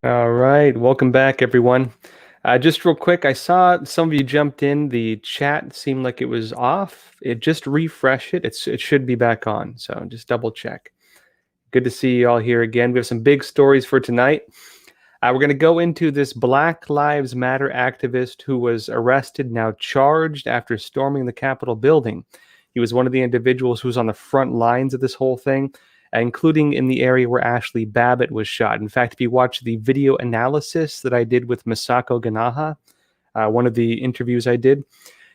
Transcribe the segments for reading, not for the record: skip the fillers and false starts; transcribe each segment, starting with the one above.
All right, welcome back, everyone. Just real quick, I saw some of you jumped in. The chat seemed like it was off. Just refresh it. It should be back on. So just double check. Good to see you all here again. We have some big stories for tonight. We're going to go into this Black Lives Matter activist who was arrested, now charged after storming the Capitol building. He was one of the individuals who was on the front lines of this whole thing, including in the area where Ashley Babbitt was shot. In fact, if you watch the video analysis that I did with Misako Ganaha, one of the interviews I did,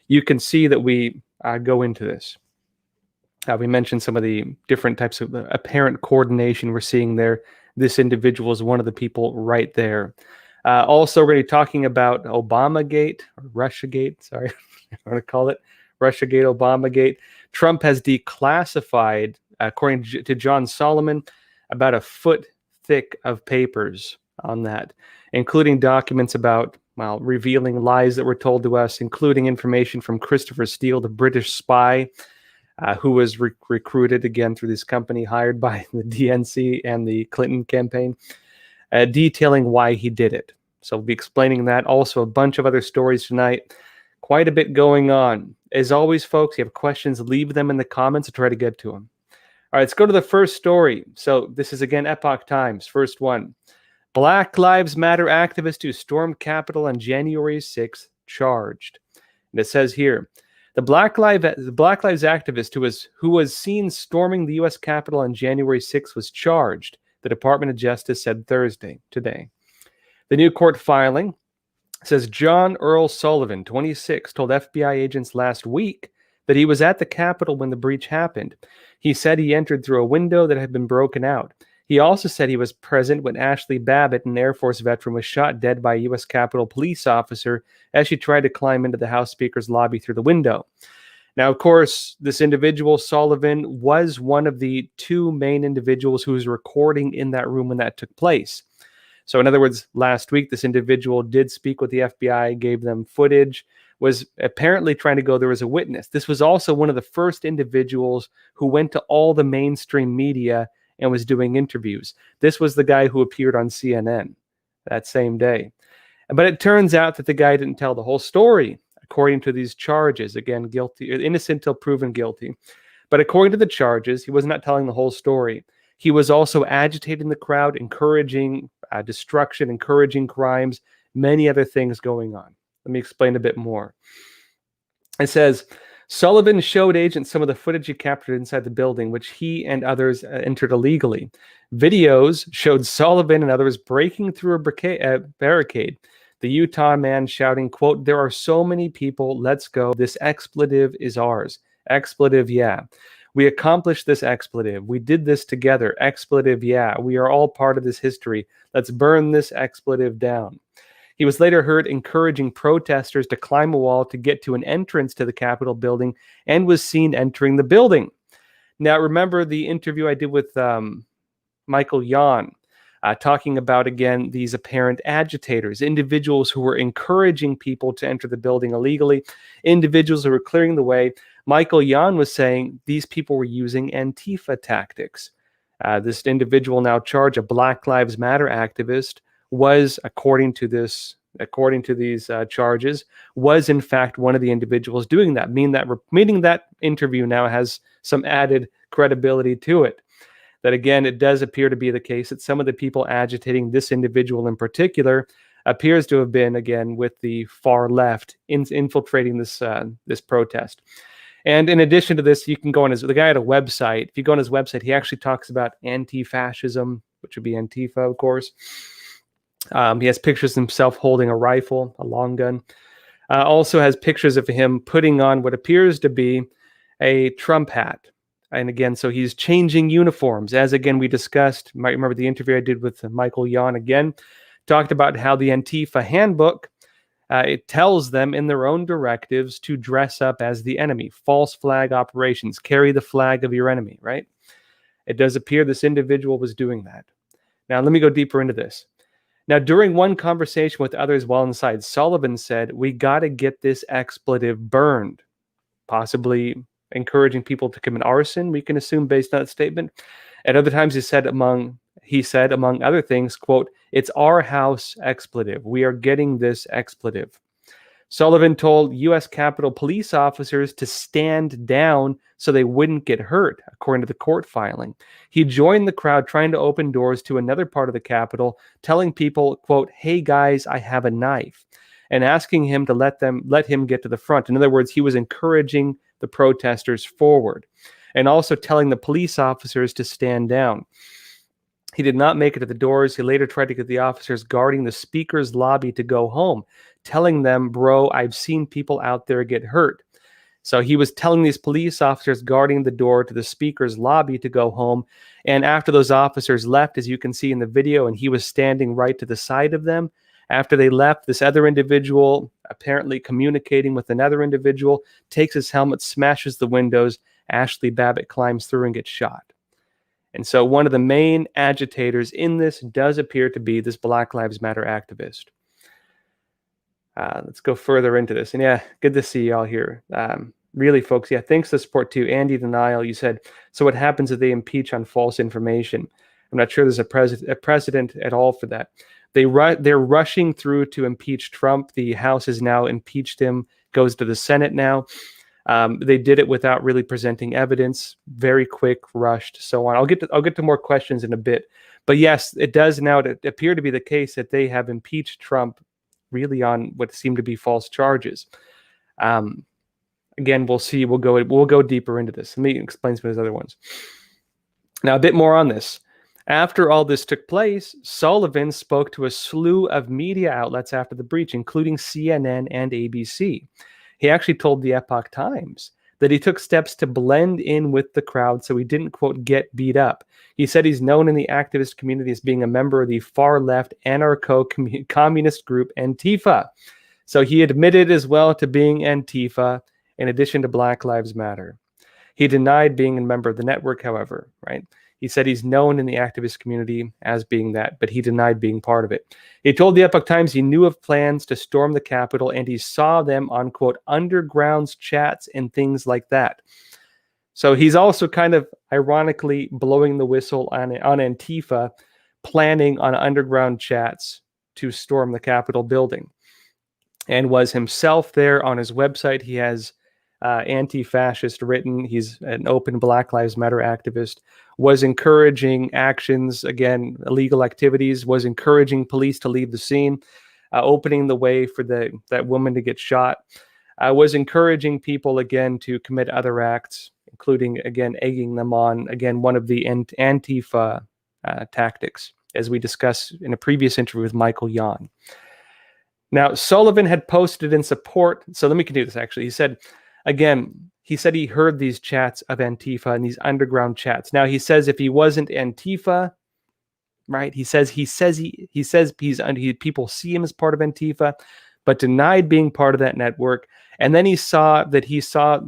you can see that we go into this. We mentioned some of the different types of apparent coordination we're seeing there. This individual is one of the people right there. Also, we're going to be talking about Obamagate, or Russiagate, sorry, I want to call it Russiagate, Obamagate. Trump has declassified, according to John Solomon, about a foot thick of papers on that, including documents about, well, revealing lies that were told to us, including information from Christopher Steele, the British spy, who was recruited again through this company hired by the DNC and the Clinton campaign, detailing why he did it. So we'll be explaining that. Also, a bunch of other stories tonight. Quite a bit going on. As always, folks, if you have questions, leave them in the comments. I'll try to get to them. All right, let's go to the first story. So this is, again, Epoch Times. First one. Black Lives Matter activist who stormed Capitol on January 6th charged. And it says here, the Black Lives activist who was seen storming the U.S. Capitol on January 6th was charged, the Department of Justice said today. The new court filing says John Earle Sullivan, 26, told FBI agents last week that he was at the Capitol when the breach happened. He said he entered through a window that had been broken out. He also said he was present when Ashley Babbitt, an Air Force veteran, was shot dead by a U.S. Capitol police officer as she tried to climb into the House Speaker's lobby through the window. Now, of course, this individual, Sullivan, was one of the two main individuals who was recording in that room when that took place. So, in other words, last week, this individual did speak with the FBI, gave them footage, was apparently trying to go there as a witness. This was also one of the first individuals who went to all the mainstream media and was doing interviews. This was the guy who appeared on CNN that same day. But it turns out that the guy didn't tell the whole story, according to these charges. Again, guilty, innocent till proven guilty. But according to the charges, he was not telling the whole story. He was also agitating the crowd, encouraging destruction, encouraging crimes, many other things going on. Let me explain a bit more. It says, Sullivan showed agents some of the footage he captured inside the building, which he and others entered illegally. Videos showed Sullivan and others breaking through a barricade. The Utah man shouting, quote, "There are so many people, let's go. This expletive is ours." Expletive, yeah. We accomplished this expletive. We did this together. Expletive, yeah. We are all part of this history. Let's burn this expletive down. He was later heard encouraging protesters to climb a wall to get to an entrance to the Capitol building and was seen entering the building. Now, remember the interview I did with Michael Yon, talking about, again, these apparent agitators, individuals who were encouraging people to enter the building illegally, individuals who were clearing the way. Michael Yon was saying these people were using Antifa tactics. This individual now charged, a Black Lives Matter activist, was, according to these charges, was in fact one of the individuals doing that, meaning that interview now has some added credibility to it. That, again, it does appear to be the case that some of the people agitating this individual in particular appears to have been, again, with the far left infiltrating this protest. And in addition to this, you can go on the guy had a website. If you go on his website, he actually talks about anti-fascism, which would be Antifa, of course. He has pictures of himself holding a rifle, a long gun. Also has pictures of him putting on what appears to be a Trump hat. And again, so he's changing uniforms. As, again, we discussed, you might remember the interview I did with Michael Yon again, talked about how the Antifa handbook, it tells them in their own directives to dress up as the enemy. False flag operations, carry the flag of your enemy, right? It does appear this individual was doing that. Now, let me go deeper into this. Now, during one conversation with others while inside, Sullivan said, "We got to get this expletive burned," possibly encouraging people to commit arson, we can assume, based on that statement. At other times, he said, among other things, quote, It's our house expletive. We are getting this expletive. Sullivan told U.S. Capitol police officers to stand down so they wouldn't get hurt, according to the court filing. He joined the crowd trying to open doors to another part of the Capitol, telling people, quote, "Hey guys, I have a knife," and asking him to let him get to the front. In other words, he was encouraging the protesters forward and also telling the police officers to stand down. He did not make it to the doors. He later tried to get the officers guarding the speaker's lobby to go home, telling them, "Bro, I've seen people out there get hurt." So he was telling these police officers guarding the door to the speaker's lobby to go home. And after those officers left, as you can see in the video, and he was standing right to the side of them, after they left, this other individual, apparently communicating with another individual, takes his helmet, smashes the windows. Ashley Babbitt climbs through and gets shot. And so one of the main agitators in this does appear to be this Black Lives Matter activist. Let's go further into this. And yeah, good to see y'all here. Really, folks, yeah, thanks for the support too. Andy Denial, you said, so what happens if they impeach on false information? I'm not sure there's a precedent at all for that. They're rushing through to impeach Trump. The House has now impeached him, goes to the Senate now. They did it without really presenting evidence, very quick, rushed, so on. I'll get to more questions in a bit. But yes, it does now appear to be the case that they have impeached Trump really on what seem to be false charges. Again, we'll see. We'll go deeper into this. Let me explain some of those other ones. Now, a bit more on this. After all this took place, Sullivan spoke to a slew of media outlets after the breach, including CNN and ABC. He actually told the Epoch Times that he took steps to blend in with the crowd so he didn't, quote, get beat up. He said he's known in the activist community as being a member of the far-left anarcho-communist group Antifa. So he admitted as well to being Antifa in addition to Black Lives Matter. He denied being a member of the network, however, right? He said he's known in the activist community as being that, but he denied being part of it. He told the Epoch Times he knew of plans to storm the Capitol and he saw them on, quote, underground chats and things like that. So he's also kind of ironically blowing the whistle on Antifa, planning on underground chats to storm the Capitol building, and was himself there on his website. He has anti-fascist written. He's an open Black Lives Matter activist, was encouraging actions, again, illegal activities, was encouraging police to leave the scene, opening the way for that woman to get shot, was encouraging people, again, to commit other acts, including, again, egging them on, again, one of the Antifa tactics, as we discussed in a previous interview with Michael Yon. Now, Sullivan had posted in support. So let me continue this, actually. He said, again, he said he heard these chats of Antifa and these underground chats. Now, he says if he wasn't Antifa, right? He says people see him as part of Antifa, but denied being part of that network. And then he said he saw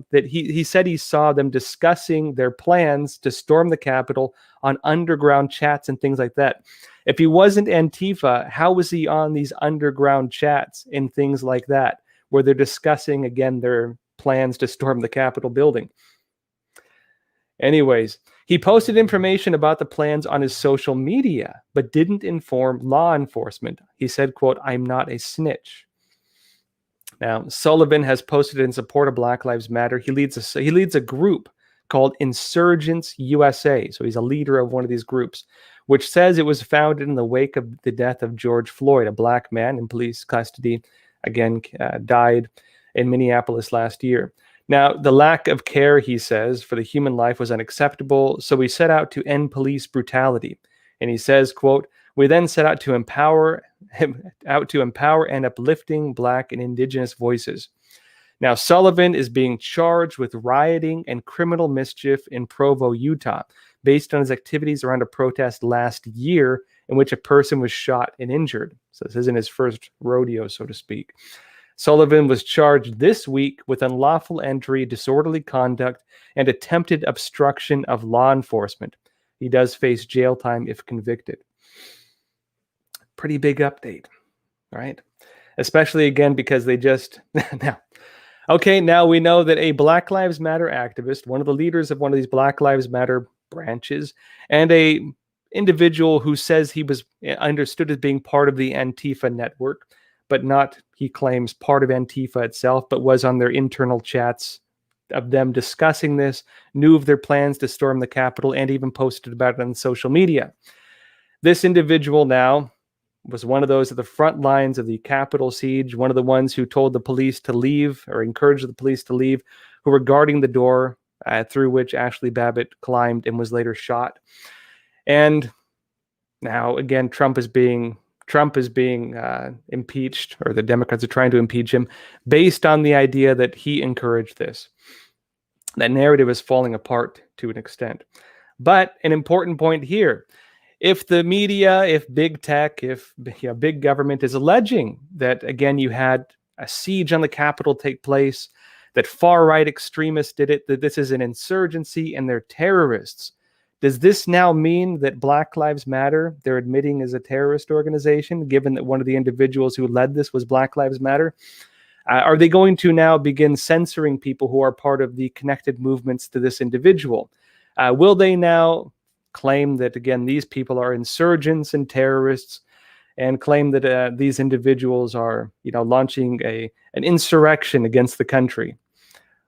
them discussing their plans to storm the Capitol on underground chats and things like that. If he wasn't Antifa, how was he on these underground chats and things like that, where they're discussing, again, their plans to storm the Capitol building? Anyways, he posted information about the plans on his social media, but didn't inform law enforcement. He said, quote, "I'm not a snitch." Now, Sullivan has posted in support of Black Lives Matter. He leads a group called Insurgents USA. So he's a leader of one of these groups, which says it was founded in the wake of the death of George Floyd, a black man in police custody, again, died in Minneapolis last year. Now, the lack of care, he says, for the human life was unacceptable, so we set out to end police brutality. And he says, quote, "We then set out to empower and uplifting Black and Indigenous voices." Now, Sullivan is being charged with rioting and criminal mischief in Provo, Utah, based on his activities around a protest last year in which a person was shot and injured. So this isn't his first rodeo, so to speak. Sullivan was charged this week with unlawful entry, disorderly conduct, and attempted obstruction of law enforcement. He does face jail time if convicted. Pretty big update, right? Especially, again, because they just... now we know that a Black Lives Matter activist, one of the leaders of one of these Black Lives Matter branches, and a individual who says he was understood as being part of the Antifa network, but not, he claims, part of Antifa itself, but was on their internal chats of them discussing this, knew of their plans to storm the Capitol, and even posted about it on social media. This individual now was one of those at the front lines of the Capitol siege, one of the ones who told the police to leave or encouraged the police to leave, who were guarding the door through which Ashley Babbitt climbed and was later shot. And now, again, Trump is being impeached, or the Democrats are trying to impeach him, based on the idea that he encouraged this. That narrative is falling apart to an extent. But an important point here, if the media, if big tech, if big government is alleging that, again, you had a siege on the Capitol take place, that far-right extremists did it, that this is an insurgency and they're terrorists, does this now mean that Black Lives Matter, they're admitting, is a terrorist organization, given that one of the individuals who led this was Black Lives Matter? Are they going to now begin censoring people who are part of the connected movements to this individual? Will they now claim that, again, these people are insurgents and terrorists, and claim that these individuals are, launching an insurrection against the country?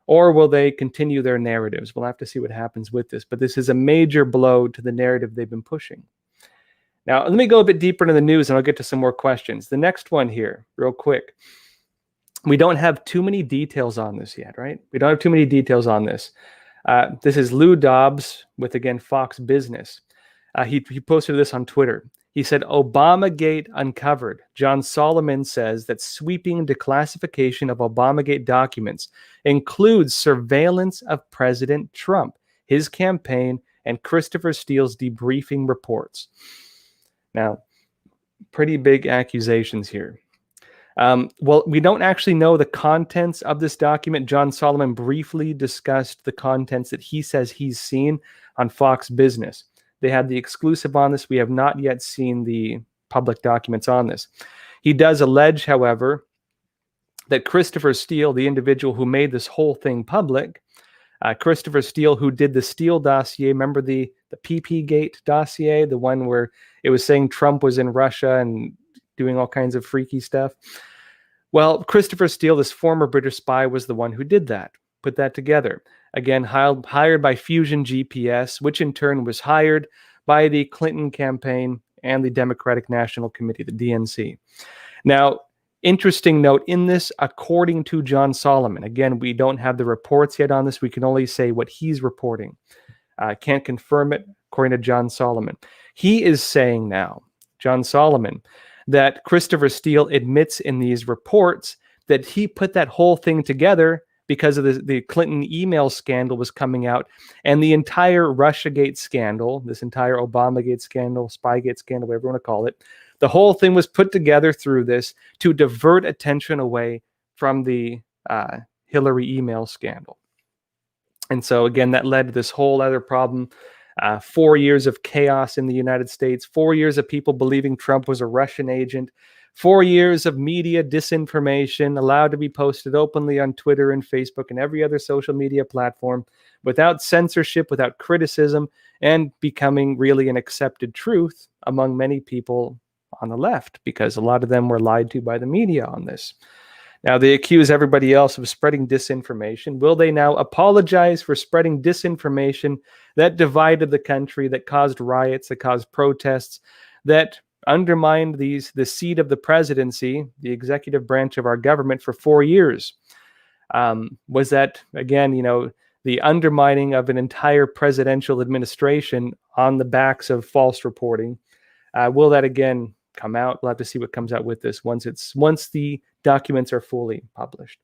Or will they continue their narratives? We'll have to see what happens with this. But this is a major blow to the narrative they've been pushing. Now, let me go a bit deeper into the news, and I'll get to some more questions. The next one here, real quick. We don't have too many details on this yet, right? We don't have too many details on this. This is Lou Dobbs with, again, Fox Business. He posted this on Twitter. He said, Obamagate uncovered. John Solomon says that sweeping declassification of Obamagate documents includes surveillance of President Trump, his campaign, and Christopher Steele's debriefing reports. Now, pretty big accusations here. Well, we don't actually know the contents of this document. John Solomon briefly discussed the contents that he says he's seen on Fox Business. They had the exclusive on this. We have not yet seen the public documents on this. He does allege, however, that Christopher Steele, the individual who made this whole thing public, Christopher Steele, who did the Steele dossier, remember the PP Gate dossier, the one where it was saying Trump was in Russia and doing all kinds of freaky stuff? Well, Christopher Steele, this former British spy, was the one who did that, put that together. Again, hired by Fusion GPS, which in turn was hired by the Clinton campaign and the Democratic National Committee, the DNC. Now, interesting note in this, according to John Solomon, again, we don't have the reports yet on this. We can only say what he's reporting. Can't confirm it, according to John Solomon. He is saying now, John Solomon, that Christopher Steele admits in these reports that he put that whole thing together because of the Clinton email scandal was coming out, and the entire Russiagate scandal, this entire Obamagate scandal, Spygate scandal, whatever you want to call it, the whole thing was put together through this to divert attention away from the Hillary email scandal. And so, again, that led to this whole other problem. 4 years of chaos in the United States, 4 years of people believing Trump was a Russian agent, 4 years of media disinformation allowed to be posted openly on Twitter and Facebook and every other social media platform without censorship, without criticism, and becoming really an accepted truth among many people on the left, because a lot of them were lied to by the media on this. Now, they accuse everybody else of spreading disinformation. Will they now apologize for spreading disinformation that divided the country, that caused riots, that caused protests, that undermined the seat of the presidency, the executive branch of our government, for 4 years? Was that, again, the undermining of an entire presidential administration on the backs of false reporting? Will that again come out? We'll have to see what comes out with this once the documents are fully published.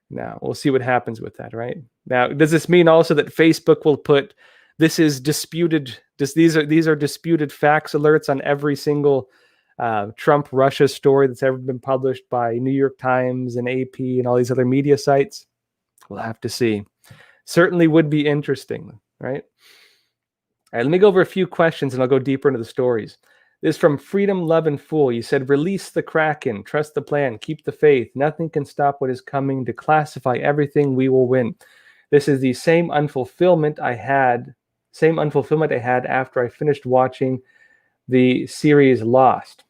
Now, we'll see what happens with that, right? Now, does this mean also that Facebook will put this is disputed? These are disputed facts alerts on every single Trump Russia story that's ever been published by New York Times and AP and all these other media sites? We'll have to see. Certainly would be interesting, right? All right, let me go over a few questions and I'll go deeper into the stories. This is from Freedom, Love, and Fool. You said, release the Kraken, trust the plan, keep the faith. Nothing can stop what is coming. Declassify everything, we will win. This is the same unfulfillment I had Same unfulfillment I had after I finished watching the series Lost.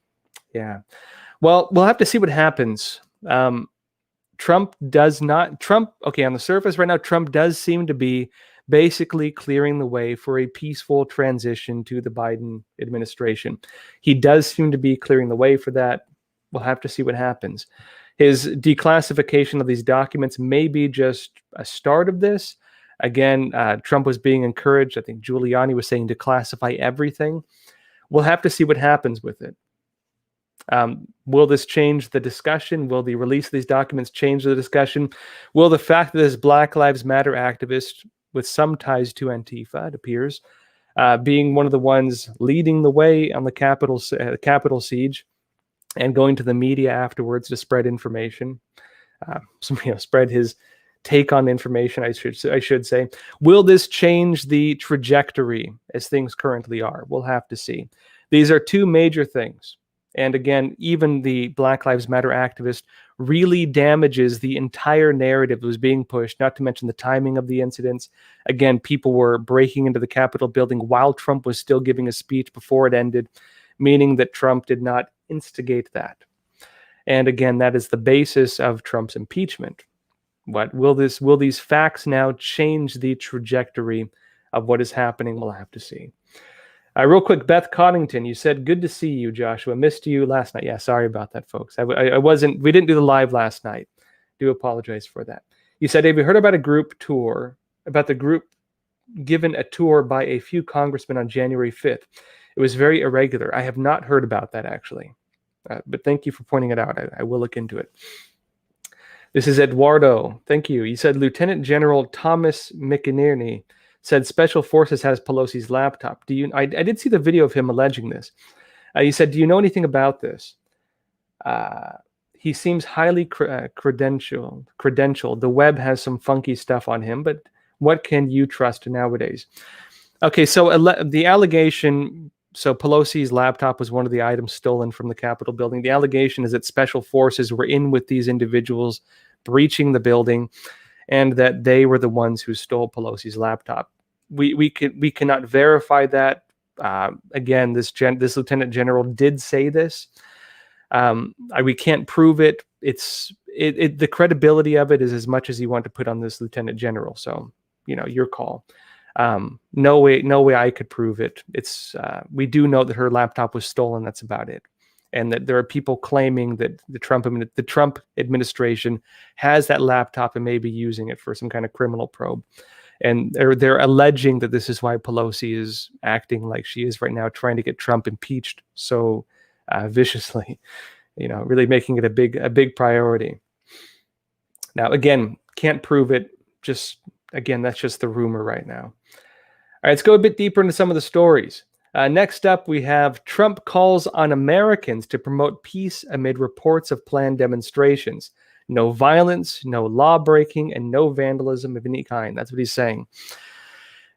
Yeah. Well, we'll have to see what happens. Trump, okay, on the surface right now, Trump does seem to be basically clearing the way for a peaceful transition to the Biden administration. He does seem to be clearing the way for that. We'll have to see what happens. His declassification of these documents may be just a start of this. Again, Trump was being encouraged. I think Giuliani was saying to classify everything. We'll have to see what happens with it. Will this change the discussion? Will the release of these documents change the discussion? Will the fact that this Black Lives Matter activist with some ties to Antifa, it appears, being one of the ones leading the way on the Capitol siege and going to the media afterwards to spread information, spread his take on information, I should say. Will this change the trajectory as things currently are? We'll have to see. These are two major things. And again, even the Black Lives Matter activist really damages the entire narrative that was being pushed, not to mention the timing of the incidents. Again, people were breaking into the Capitol building while Trump was still giving a speech before it ended, meaning that Trump did not instigate that. And again, that is the basis of Trump's impeachment. What will these facts now change the trajectory of what is happening? We'll have to see. Real quick, Beth Coddington, you said, good to see you, Joshua. Missed you last night. Yeah, sorry about that, folks. We didn't do the live last night. Do apologize for that. You said, have you heard about a group tour, about the group given a tour by a few congressmen on January 5th? It was very irregular. I have not heard about that, actually. But thank you for pointing it out. I will look into it. This is Eduardo. Thank you. You said Lieutenant General Thomas McInerney said Special Forces has Pelosi's laptop. I did see the video of him alleging this. He said, do you know anything about this? He seems highly credentialed. The web has some funky stuff on him, but what can you trust nowadays? Okay, so the allegation, so Pelosi's laptop was one of the items stolen from the Capitol building. The allegation is that Special Forces were in with these individuals breaching the building, and that they were the ones who stole Pelosi's laptop. We cannot verify that. Again, this lieutenant general did say this. We can't prove it. The credibility of it is as much as you want to put on this lieutenant general. So, your call. No way I could prove it. We do know that her laptop was stolen. That's about it. And that there are people claiming that the Trump administration has that laptop and may be using it for some kind of criminal probe. And they're alleging that this is why Pelosi is acting like she is right now, trying to get Trump impeached so viciously, really making it a big priority. Now, again, can't prove it. That's just the rumor right now. All right, let's go a bit deeper into some of the stories. Next up, we have Trump calls on Americans to promote peace amid reports of planned demonstrations. No violence, no law breaking, and no vandalism of any kind. That's what he's saying.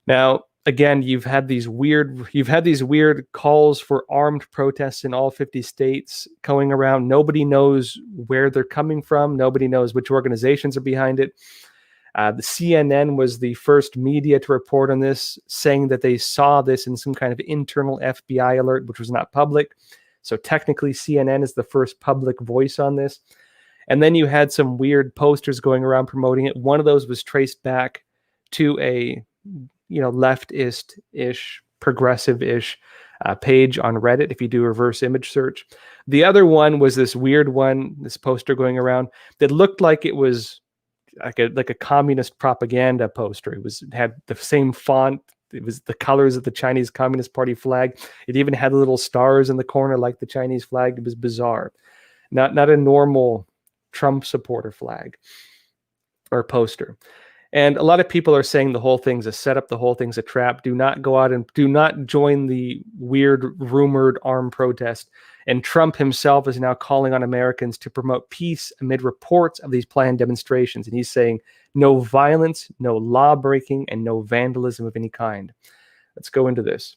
Now, again, you've had these weird calls for armed protests in all 50 states going around. Nobody knows where they're coming from. Nobody knows which organizations are behind it. The CNN was the first media to report on this, saying that they saw this in some kind of internal FBI alert, which was not public. So technically, CNN is the first public voice on this. And then you had some weird posters going around promoting it. One of those was traced back to a, leftist-ish, progressive-ish page on Reddit, if you do reverse image search. The other one was this weird one, this poster going around that looked like it was like a communist propaganda poster. It had the same font. It was the colors of the Chinese Communist Party flag. It even had little stars in the corner like the Chinese flag. It was bizarre. Not a normal Trump supporter flag or poster. And a lot of people are saying the whole thing's a setup, the whole thing's a trap. Do not go out and do not join the weird rumored armed protest. And Trump himself is now calling on Americans to promote peace amid reports of these planned demonstrations. And he's saying no violence, no law breaking, and no vandalism of any kind. Let's go into this.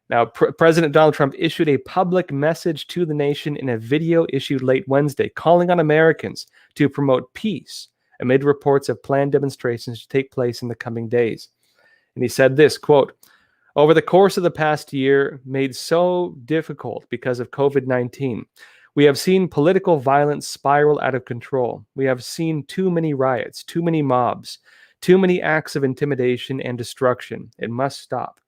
Now, President Donald Trump issued a public message to the nation in a video issued late Wednesday, calling on Americans to promote peace amid reports of planned demonstrations to take place in the coming days. And he said this, quote, Over the course of the past year, made so difficult because of COVID-19, we have seen political violence spiral out of control. We have seen too many riots, too many mobs, too many acts of intimidation and destruction. It must stop.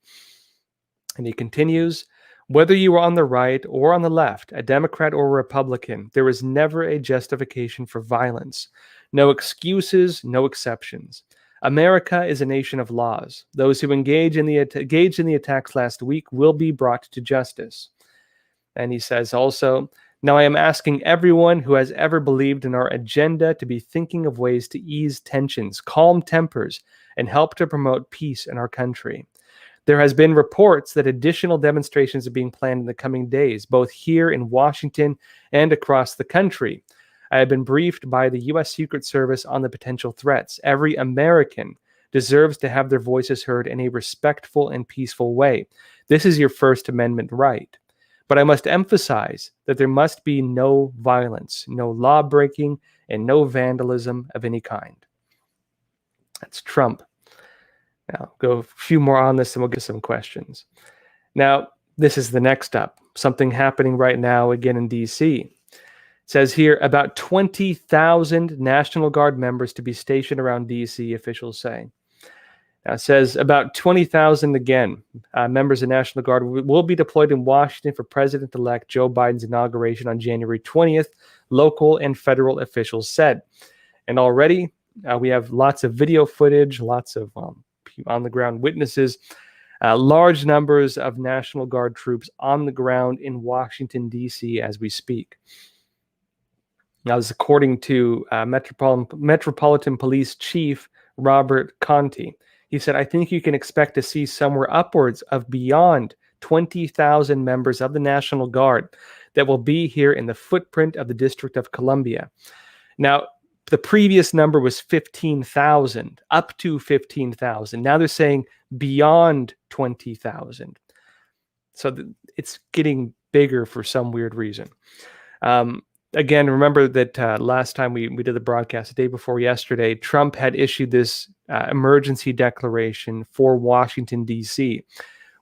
And he continues, whether you are on the right or on the left, a Democrat or a Republican, there is never a justification for violence. No excuses, no exceptions. America is a nation of laws. Those who engaged in the attacks last week will be brought to justice. And he says also, now I am asking everyone who has ever believed in our agenda to be thinking of ways to ease tensions, calm tempers, and help to promote peace in our country. There has been reports that additional demonstrations are being planned in the coming days, both here in Washington and across the country. I have been briefed by the U.S. Secret Service on the potential threats. Every American deserves to have their voices heard in a respectful and peaceful way. This is your First Amendment right. But I must emphasize that there must be no violence, no law breaking, and no vandalism of any kind. That's Trump. Now, go a few more on this and we'll get some questions. Now, this is the next up. Something happening right now again in D.C. It says here about 20,000 National Guard members to be stationed around D.C., officials say. Now, it says about 20,000 again, members of National Guard will be deployed in Washington for President-elect Joe Biden's inauguration on January 20th, local and federal officials said. And already we have lots of video footage, lots of on-the-ground witnesses, large numbers of National Guard troops on the ground in Washington, D.C. as we speak. Now, this is according to Metropolitan Police Chief Robert Conti. He said, I think you can expect to see somewhere upwards of beyond 20,000 members of the National Guard that will be here in the footprint of the District of Columbia. Now, the previous number was 15,000, up to 15,000. Now they're saying beyond 20,000. So it's getting bigger for some weird reason. Again, remember that last time we did the broadcast, the day before yesterday, Trump had issued this emergency declaration for Washington, D.C.,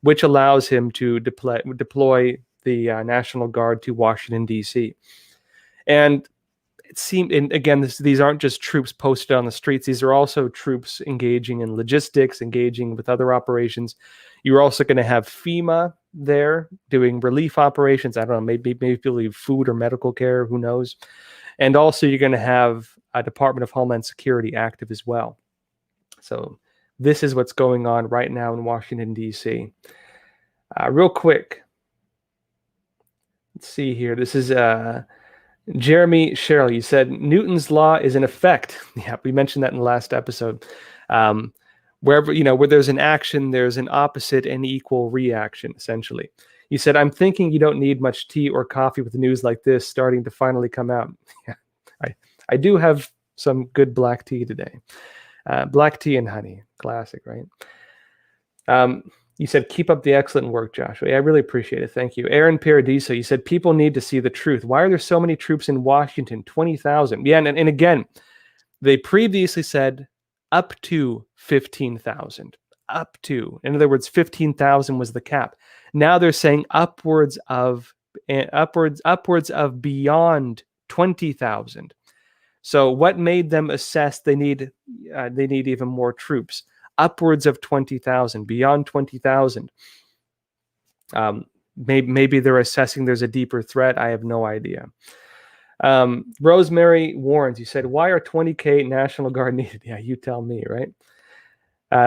which allows him to deploy the National Guard to Washington, D.C. And it seemed, and again, these aren't just troops posted on the streets. These are also troops engaging in logistics, engaging with other operations. You're also going to have FEMA there doing relief operations. I don't know, maybe leave food or medical care, who knows. And also you're going to have a Department of Homeland Security active as well. So this is what's going on right now in Washington, D.C. Real quick, let's see here. This is Jeremy Sherrill. You said Newton's law is in effect. Yeah, we mentioned that in the last episode. Wherever, where there's an action, there's an opposite and equal reaction, essentially. You said, I'm thinking you don't need much tea or coffee with news like this starting to finally come out. Yeah, I do have some good black tea today. Black tea and honey. Classic, right? You said, keep up the excellent work, Joshua. Yeah, I really appreciate it. Thank you. Aaron Paradiso, you said, people need to see the truth. Why are there so many troops in Washington? 20,000. Yeah, and again, they previously said up to 15,000. Up to. In other words, 15,000 was the cap. Now they're saying upwards of beyond 20,000. So what made them assess they need even more troops? Upwards of 20,000, beyond 20,000. Maybe they're assessing there's a deeper threat. I have no idea. Rosemary Warrens, you said, why are 20K National Guard needed? Yeah, you tell me, right?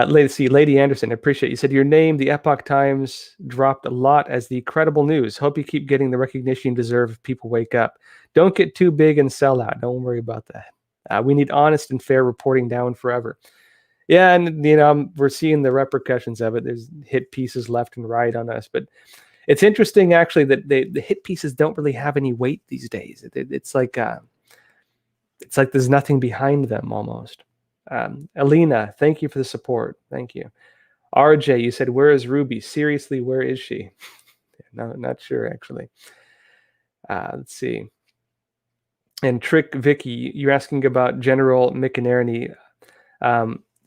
Let's see, Lady Anderson, I appreciate you. Said your name, the Epoch Times dropped a lot as the credible news. Hope you keep getting the recognition you deserve if people wake up. Don't get too big and sell out. Don't worry about that. We need honest and fair reporting now and forever. Yeah, and we're seeing the repercussions of it. There's hit pieces left and right on us, but it's interesting actually that the hit pieces don't really have any weight these days. It's like there's nothing behind them almost. Alina, thank you for the support. Thank you. RJ, you said, where is Ruby? Seriously, where is she? No, not sure actually. Let's see. And Trick Vicky, you're asking about General McInerney.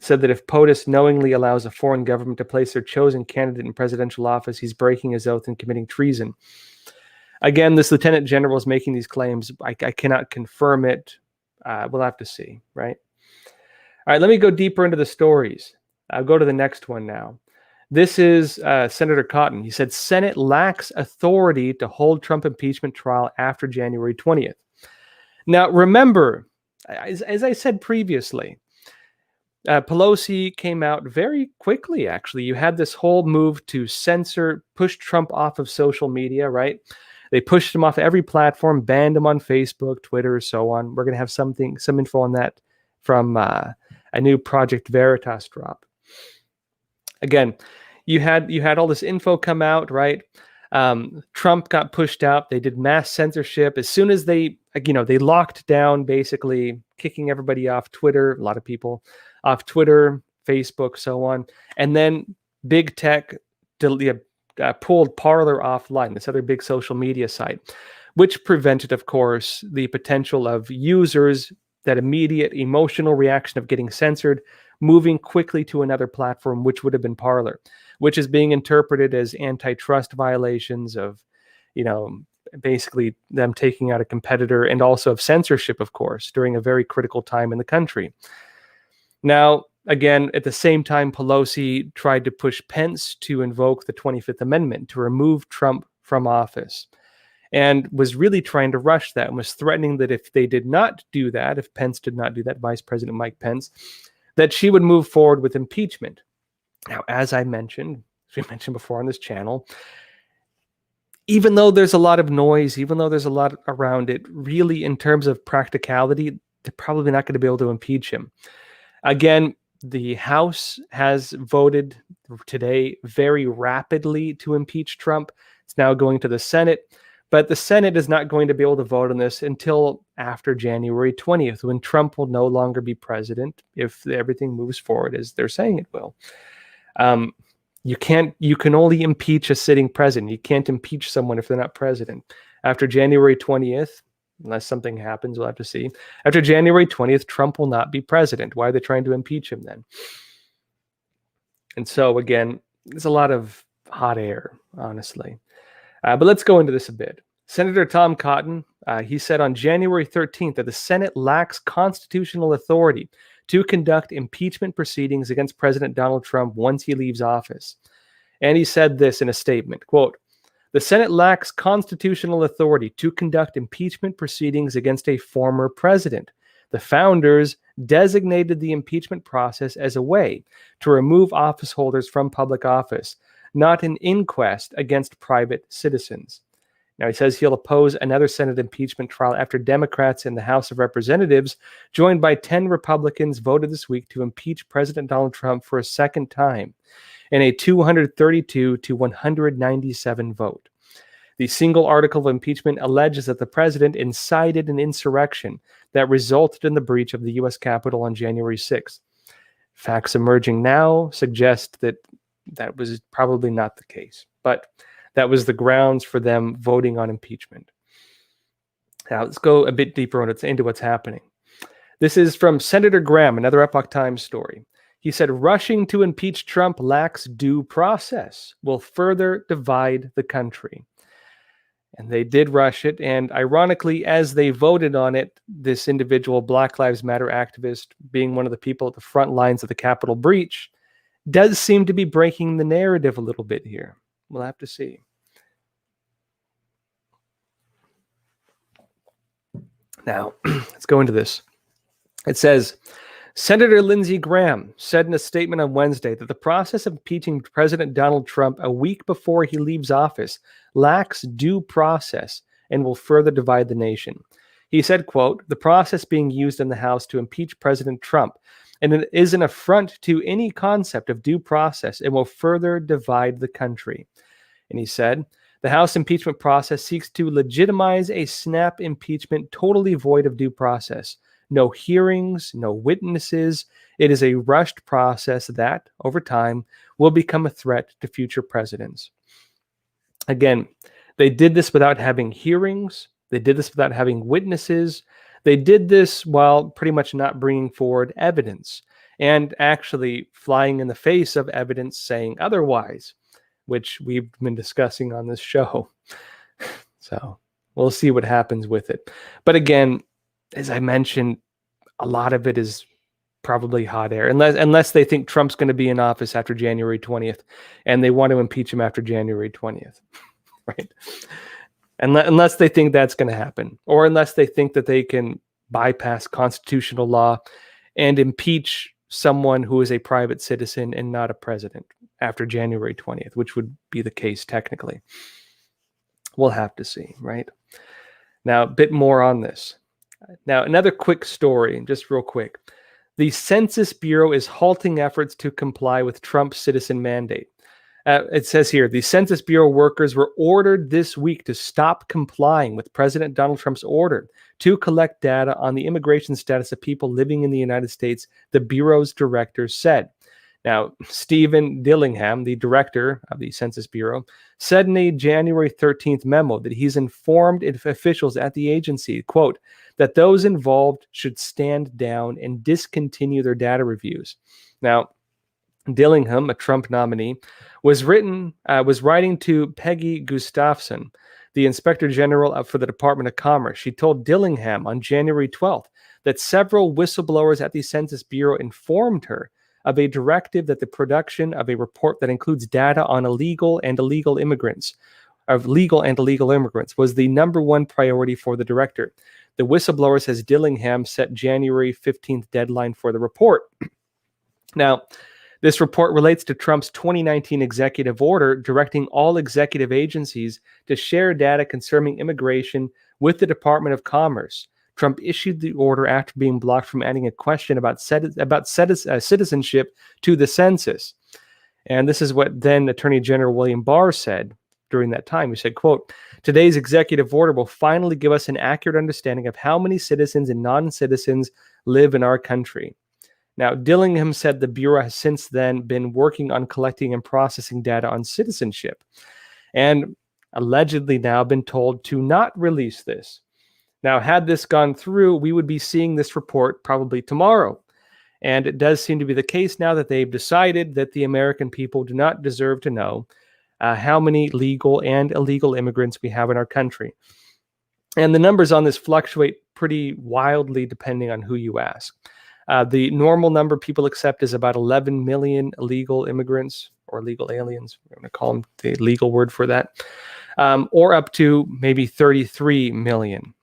said that if POTUS knowingly allows a foreign government to place their chosen candidate in presidential office, he's breaking his oath and committing treason. Again, this lieutenant general is making these claims. I cannot confirm it. We'll have to see, right? All right, let me go deeper into the stories. I'll go to the next one now. This is Senator Cotton. He said, Senate lacks authority to hold Trump impeachment trial after January 20th. Now, remember, as I said previously, Pelosi came out very quickly, actually. You had this whole move to push Trump off of social media, right? They pushed him off every platform, banned him on Facebook, Twitter, so on. We're going to have some info on that from a new Project Veritas drop. Again, you had all this info come out, right? Trump got pushed out. They did mass censorship. As soon as they locked down, basically kicking everybody off Twitter, a lot of people off Twitter, Facebook, so on. And then big tech pulled Parler offline, this other big social media site, which prevented, of course, the potential of users, that immediate emotional reaction of getting censored, moving quickly to another platform, which would have been Parler, which is being interpreted as antitrust violations of, basically them taking out a competitor, and also of censorship, of course, during a very critical time in the country. Now, again, at the same time, Pelosi tried to push Pence to invoke the 25th Amendment to remove Trump from office, and was really trying to rush that, and was threatening that if they did not do that, if Pence did not do that, Vice President Mike Pence, that she would move forward with impeachment. Now, as we mentioned before on this channel, even though there's a lot of noise, even though there's a lot around it, really in terms of practicality, they're probably not going to be able to impeach him. Again, the House has voted today very rapidly to impeach Trump. It's now going to the Senate, but the Senate is not going to be able to vote on this until after January 20th, when Trump will no longer be president if everything moves forward as they're saying it will. You can only impeach a sitting president. You can't impeach someone if they're not president. After January 20th, unless something happens, we'll have to see. After January 20th, Trump will not be president. Why are they trying to impeach him then? And so, again, there's a lot of hot air, honestly. But let's go into this a bit. Senator Tom Cotton, he said on January 13th that the Senate lacks constitutional authority to conduct impeachment proceedings against President Donald Trump once he leaves office. And he said this in a statement, quote, "The Senate lacks constitutional authority to conduct impeachment proceedings against a former president. The founders designated the impeachment process as a way to remove office holders from public office, not an inquest against private citizens." Now, he says he'll oppose another Senate impeachment trial after Democrats in the House of Representatives, joined by 10 Republicans, voted this week to impeach President Donald Trump for a second time in a 232 to 197 vote. The single article of impeachment alleges that the president incited an insurrection that resulted in the breach of the U.S. Capitol on January 6th. Facts emerging now suggest that that was probably not the case, but that was the grounds for them voting on impeachment. Now, let's go a bit deeper into what's happening. This is from Senator Graham, another Epoch Times story. He said, rushing to impeach Trump lacks due process, will further divide the country. And they did rush it. And ironically, as they voted on it, this individual Black Lives Matter activist, being one of the people at the front lines of the Capitol breach, does seem to be breaking the narrative a little bit here. We'll have to see. Now, let's go into this. It says, Senator Lindsey Graham said in a statement on Wednesday that the process of impeaching President Donald Trump a week before he leaves office lacks due process and will further divide the nation. He said, quote, "The process being used in the House to impeach President Trump and it is an affront to any concept of due process and will further divide the country." And he said, "The House impeachment process seeks to legitimize a snap impeachment totally void of due process. No hearings, no witnesses. It is a rushed process that, over time, will become a threat to future presidents." Again, they did this without having hearings. They did this without having witnesses. They did this while pretty much not bringing forward evidence. and actually flying in the face of evidence saying otherwise, which we've been discussing on this show. So we'll see what happens with it. But again, as I mentioned, a lot of it is probably hot air, unless they think Trump's going to be in office after January 20th, and they want to impeach him after January 20th, right? Unless they think that's going to happen, or unless they think that they can bypass constitutional law and impeach someone who is a private citizen and not a president after January 20th, which would be the case technically. We'll have to see, right? Now, a bit more on this. Now, another quick story, just real quick. The Census Bureau is halting efforts to comply with Trump's citizen mandate. It says here, the Census Bureau workers were ordered this week to stop complying with President Donald Trump's order to collect data on the immigration status of people living in the United States, the Bureau's director said. Now, Stephen Dillingham, the director of the Census Bureau, said in a January 13th memo that he's informed officials at the agency, quote, that those involved should stand down and discontinue their data reviews. Now, Dillingham, a Trump nominee, was writing to Peggy Gustafson, the Inspector General for the Department of Commerce. She told Dillingham on January 12th that several whistleblowers at the Census Bureau informed her of a directive that the production of a report that includes data on legal and illegal immigrants was the number one priority for the director. The whistleblower says Dillingham set January 15th deadline for the report. Now, this report relates to Trump's 2019 executive order directing all executive agencies to share data concerning immigration with the Department of Commerce. Trump issued the order after being blocked from adding a question about citizenship to the census. And this is what then Attorney General William Barr said during that time. He said, quote, today's executive order will finally give us an accurate understanding of how many citizens and non-citizens live in our country. Now, Dillingham said the Bureau has since then been working on collecting and processing data on citizenship and allegedly now been told to not release this. Now, had this gone through, we would be seeing this report probably tomorrow. And it does seem to be the case now that they've decided that the American people do not deserve to know how many legal and illegal immigrants we have in our country. And the numbers on this fluctuate pretty wildly depending on who you ask. The normal number people accept is about 11 million illegal immigrants or illegal aliens. We're going to call them the legal word for that, or up to maybe 33 million.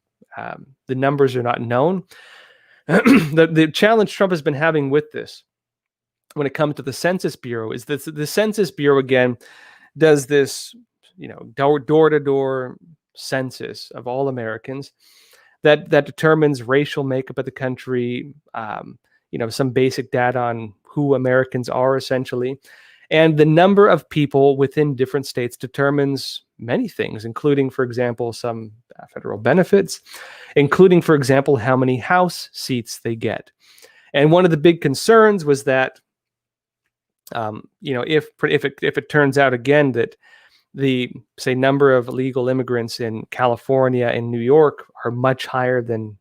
The numbers are not known. The challenge Trump has been having with this when it comes to the Census Bureau is that the Census Bureau, again, does this, door-to-door census of all Americans that determines racial makeup of the country, some basic data on who Americans are essentially. And the number of people within different states determines many things, including, for example, some federal benefits, including, for example, how many House seats they get. And one of the big concerns was that, if it turns out again that the, say, number of illegal immigrants in California and New York are much higher than,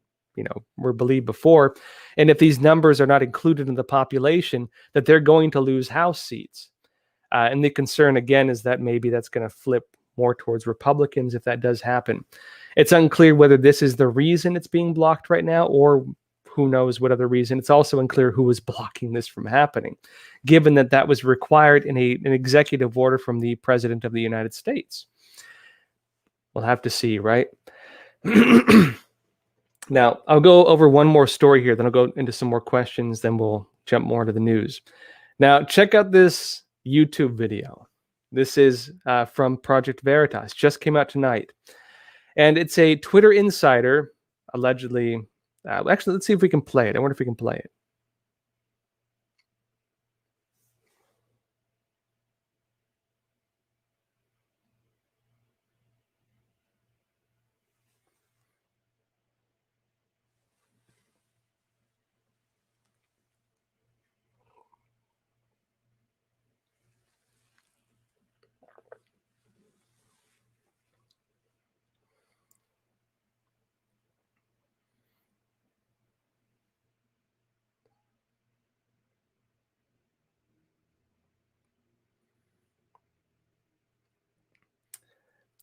were believed before, and if these numbers are not included in the population, that they're going to lose House seats. And the concern, again, is that maybe that's going to flip more towards Republicans if that does happen. It's unclear whether this is the reason it's being blocked right now, or who knows what other reason. It's also unclear who was blocking this from happening, given that that was required in an executive order from the President of the United States. We'll have to see, right? Now, I'll go over one more story here, then I'll go into some more questions, then we'll jump more into the news. Now, check out this YouTube video. This is from Project Veritas, just came out tonight. And it's a Twitter insider, allegedly. Actually, let's see if we can play it. I wonder if we can play it.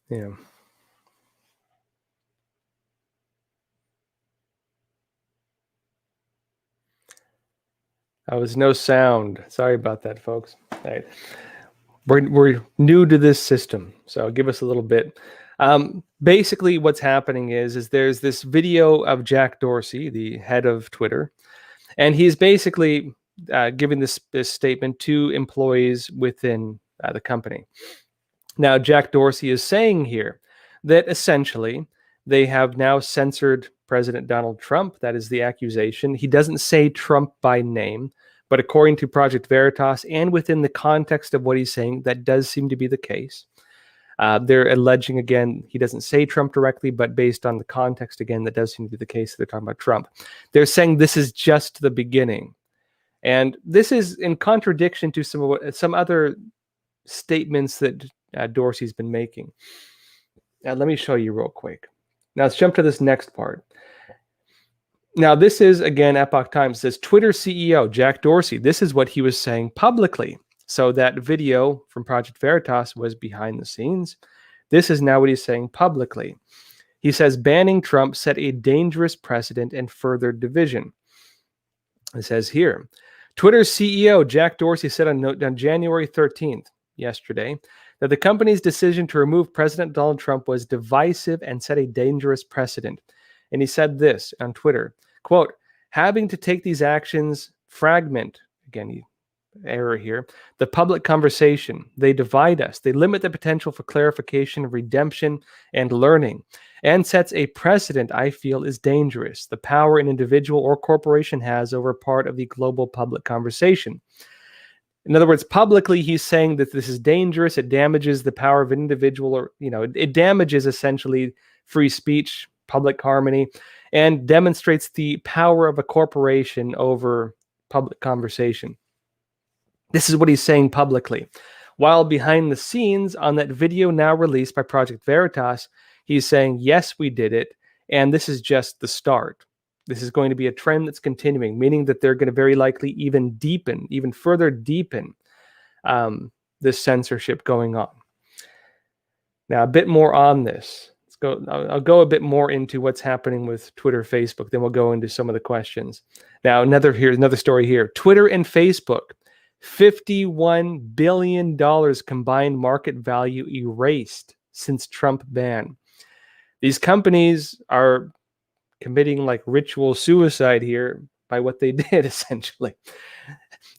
Yeah. That was no sound. Sorry about that, folks. All right. We're new to this system, so give us a little bit. Basically, what's happening is there's this video of Jack Dorsey, the head of Twitter, and he's basically giving this statement to employees within the company. Now, Jack Dorsey is saying here that essentially they have now censored President Donald Trump. That is the accusation. He doesn't say Trump by name, but according to Project Veritas and within the context of what he's saying, that does seem to be the case. They're alleging, again, he doesn't say Trump directly, but based on the context, again, that does seem to be the case. They're talking about Trump. They're saying this is just the beginning. And this is in contradiction to some other statements that Dorsey's been making. Now, let me show you real quick. Now, let's jump to this next part. Now, this is, again, Epoch Times. It says, Twitter CEO Jack Dorsey. This is what he was saying publicly. So that video from Project Veritas was behind the scenes. This is now what he's saying publicly. He says, banning Trump set a dangerous precedent and furthered division. It says here, Twitter's CEO Jack Dorsey said on January 13th, yesterday, that the company's decision to remove President Donald Trump was divisive and set a dangerous precedent. And he said this on Twitter, quote, having to take these actions fragment, again, error here, the public conversation. They divide us. They limit the potential for clarification, redemption, and learning, and sets a precedent I feel is dangerous. The power an individual or corporation has over part of the global public conversation. In other words, publicly, he's saying that this is dangerous. It damages the power of an individual, or, it damages essentially free speech, public harmony, and demonstrates the power of a corporation over public conversation. This is what he's saying publicly. While behind the scenes on that video now released by Project Veritas, he's saying, yes, we did it, and this is just the start. This is going to be a trend that's continuing, meaning that they're going to very likely even further deepen this censorship going on. Now, a bit more on this. I'll go a bit more into what's happening with Twitter, Facebook, then we'll go into some of the questions. Now, another story here. Twitter and Facebook, $51 billion combined market value erased since Trump ban. These companies are committing like ritual suicide here by what they did, essentially.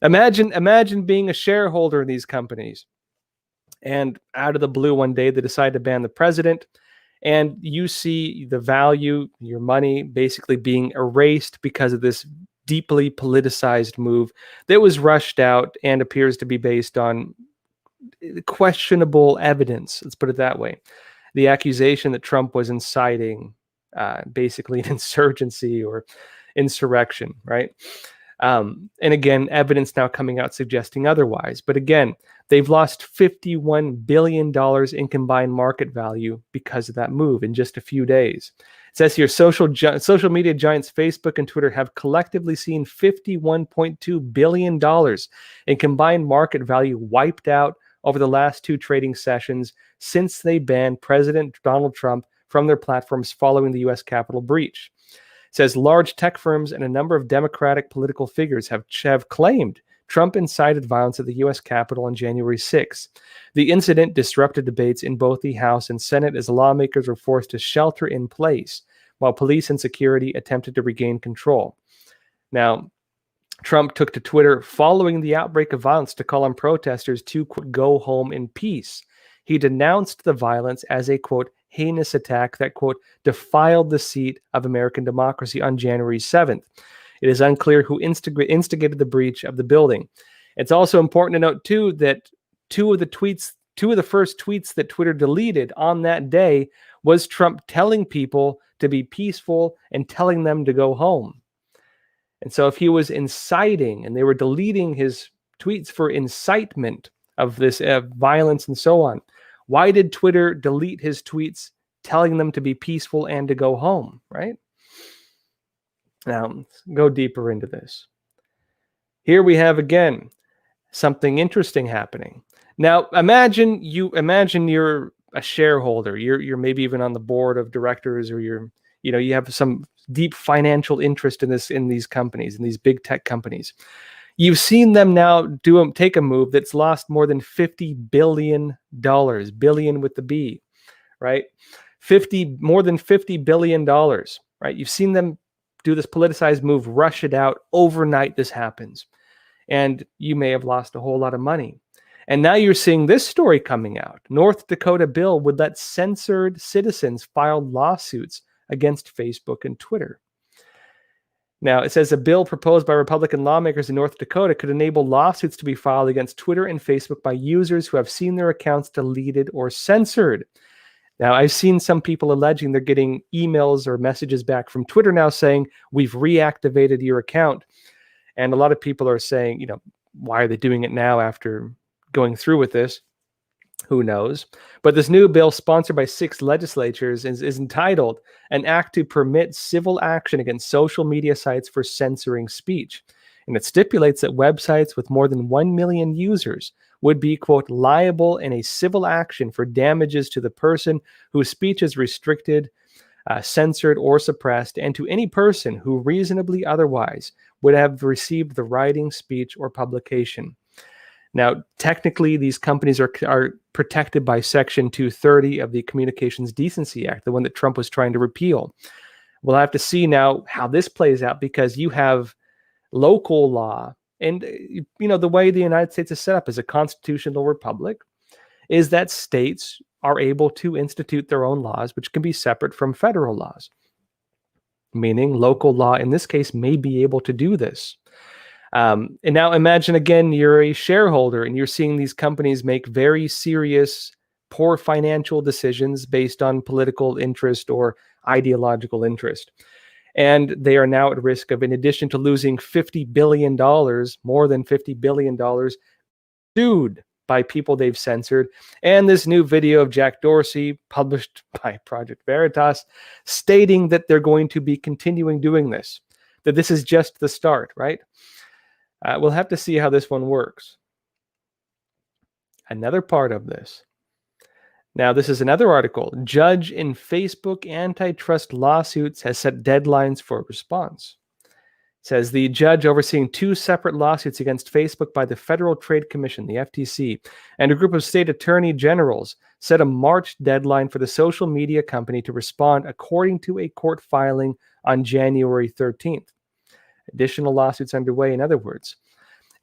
Imagine being a shareholder in these companies, and out of the blue one day they decide to ban the president, and you see the value, your money, basically being erased because of this deeply politicized move that was rushed out and appears to be based on questionable evidence. Let's put it that way. The accusation that Trump was inciting basically an insurgency or insurrection, right? And again, evidence now coming out suggesting otherwise. But again, they've lost $51 billion in combined market value because of that move in just a few days. It says here, social media giants Facebook and Twitter have collectively seen $51.2 billion in combined market value wiped out over the last two trading sessions since they banned President Donald Trump from their platforms following the U.S. Capitol breach. It says large tech firms and a number of Democratic political figures have claimed Trump incited violence at the U.S. Capitol on January 6th. The incident disrupted debates in both the House and Senate as lawmakers were forced to shelter in place while police and security attempted to regain control. Now, Trump took to Twitter following the outbreak of violence to call on protesters to, quote, go home in peace. He denounced the violence as a, quote, heinous attack that, quote, defiled the seat of American democracy on January 7th. It is unclear who instigated the breach of the building. It's also important to note, too, that two of the first tweets that Twitter deleted on that day was Trump telling people to be peaceful and telling them to go home. And so if he was inciting and they were deleting his tweets for incitement of this violence and so on, why did Twitter delete his tweets telling them to be peaceful and to go home, right? Now, let's go deeper into this. Here we have, again, something interesting happening. Now, imagine you're a shareholder, you're maybe even on the board of directors, or you have some deep financial interest in these companies, in these big tech companies. You've seen them now take a move that's lost more than $50 billion, billion with the B, right? More than $50 billion, right? You've seen them do this politicized move, rush it out overnight. This happens, and you may have lost a whole lot of money. And now you're seeing this story coming out. North Dakota bill would let censored citizens file lawsuits against Facebook and Twitter. Now, it says a bill proposed by Republican lawmakers in North Dakota could enable lawsuits to be filed against Twitter and Facebook by users who have seen their accounts deleted or censored. Now, I've seen some people alleging they're getting emails or messages back from Twitter now saying, we've reactivated your account. And a lot of people are saying, why are they doing it now after going through with this? Who knows? But this new bill, sponsored by 6 legislatures, is entitled An Act to Permit Civil Action Against Social Media Sites for Censoring Speech. And it stipulates that websites with more than 1 million users would be, quote, liable in a civil action for damages to the person whose speech is restricted, censored, or suppressed, and to any person who reasonably otherwise would have received the writing, speech, or publication. Now, technically, these companies are protected by Section 230 of the Communications Decency Act, the one that Trump was trying to repeal. We'll have to see now how this plays out, because you have local law. And, the way the United States is set up as a constitutional republic is that states are able to institute their own laws, which can be separate from federal laws. Meaning local law, in this case, may be able to do this. And now imagine, again, you're a shareholder and you're seeing these companies make very serious, poor financial decisions based on political interest or ideological interest. And they are now at risk of, in addition to losing $50 billion, more than $50 billion, sued by people they've censored. And this new video of Jack Dorsey, published by Project Veritas, stating that they're going to be continuing doing this, that this is just the start, right? We'll have to see how this one works. Another part of this. Now, this is another article. Judge in Facebook antitrust lawsuits has set deadlines for response. It says the judge overseeing 2 separate lawsuits against Facebook by the Federal Trade Commission, the FTC, and a group of state attorney generals set a March deadline for the social media company to respond, according to a court filing on January 13th. Additional lawsuits underway, in other words.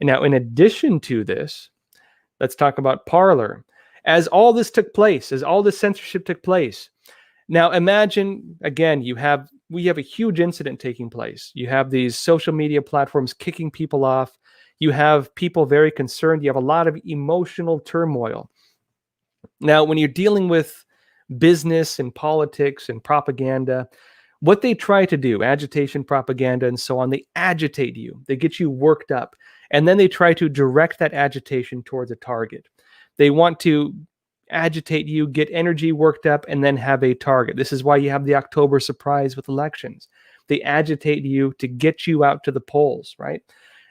And now, in addition to this, let's talk about Parler. As all this took place, as all this censorship took place, now imagine, again, we have a huge incident taking place. You have these social media platforms kicking people off. You have people very concerned. You have a lot of emotional turmoil. Now, when you're dealing with business and politics and propaganda, what they try to do, agitation, propaganda, and so on, they agitate you. They get you worked up. And then they try to direct that agitation towards a target. They want to agitate you, get energy worked up, and then have a target. This is why you have the October surprise with elections. They agitate you to get you out to the polls, right?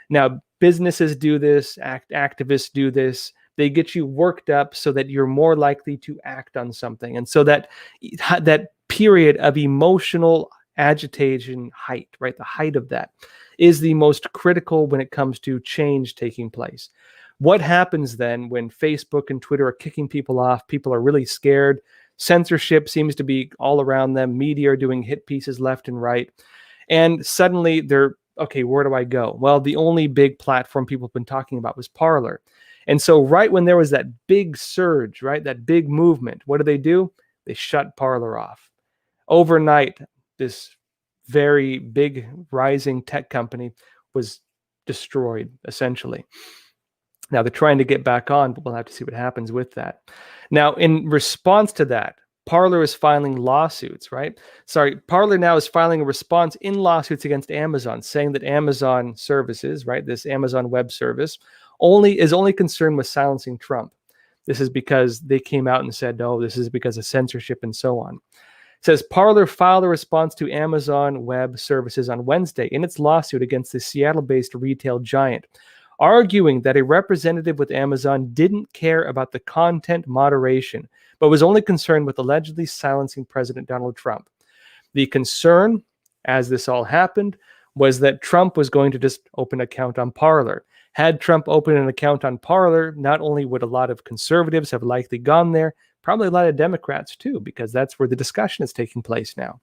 Now, businesses do this, activists do this. They get you worked up so that you're more likely to act on something. And so that period of emotional agitation height, right? The height of that is the most critical when it comes to change taking place. What happens then when Facebook and Twitter are kicking people off? People are really scared. Censorship seems to be all around them. Media are doing hit pieces left and right. And suddenly they're, okay, where do I go? Well, the only big platform people have been talking about was Parler. And so right when there was that big surge, right, that big movement, what do? They shut Parler off. Overnight, this very big rising tech company was destroyed, essentially. Now, they're trying to get back on, but we'll have to see what happens with that. Now, in response to that, Parler is filing lawsuits, right? Parler now is filing a response in lawsuits against Amazon, saying that Amazon services, right, this Amazon Web Service, is only concerned with silencing Trump. This is because they came out and said, no, this is because of censorship and so on. It says Parler filed a response to Amazon Web Services on Wednesday in its lawsuit against the Seattle-based retail giant, arguing that a representative with Amazon didn't care about the content moderation but was only concerned with allegedly silencing President Donald Trump. The concern, as this all happened, was that Trump was going to just open an account on Parler. Had Trump opened an account on Parler, not only would a lot of conservatives have likely gone there, probably a lot of Democrats too, because that's where the discussion is taking place now.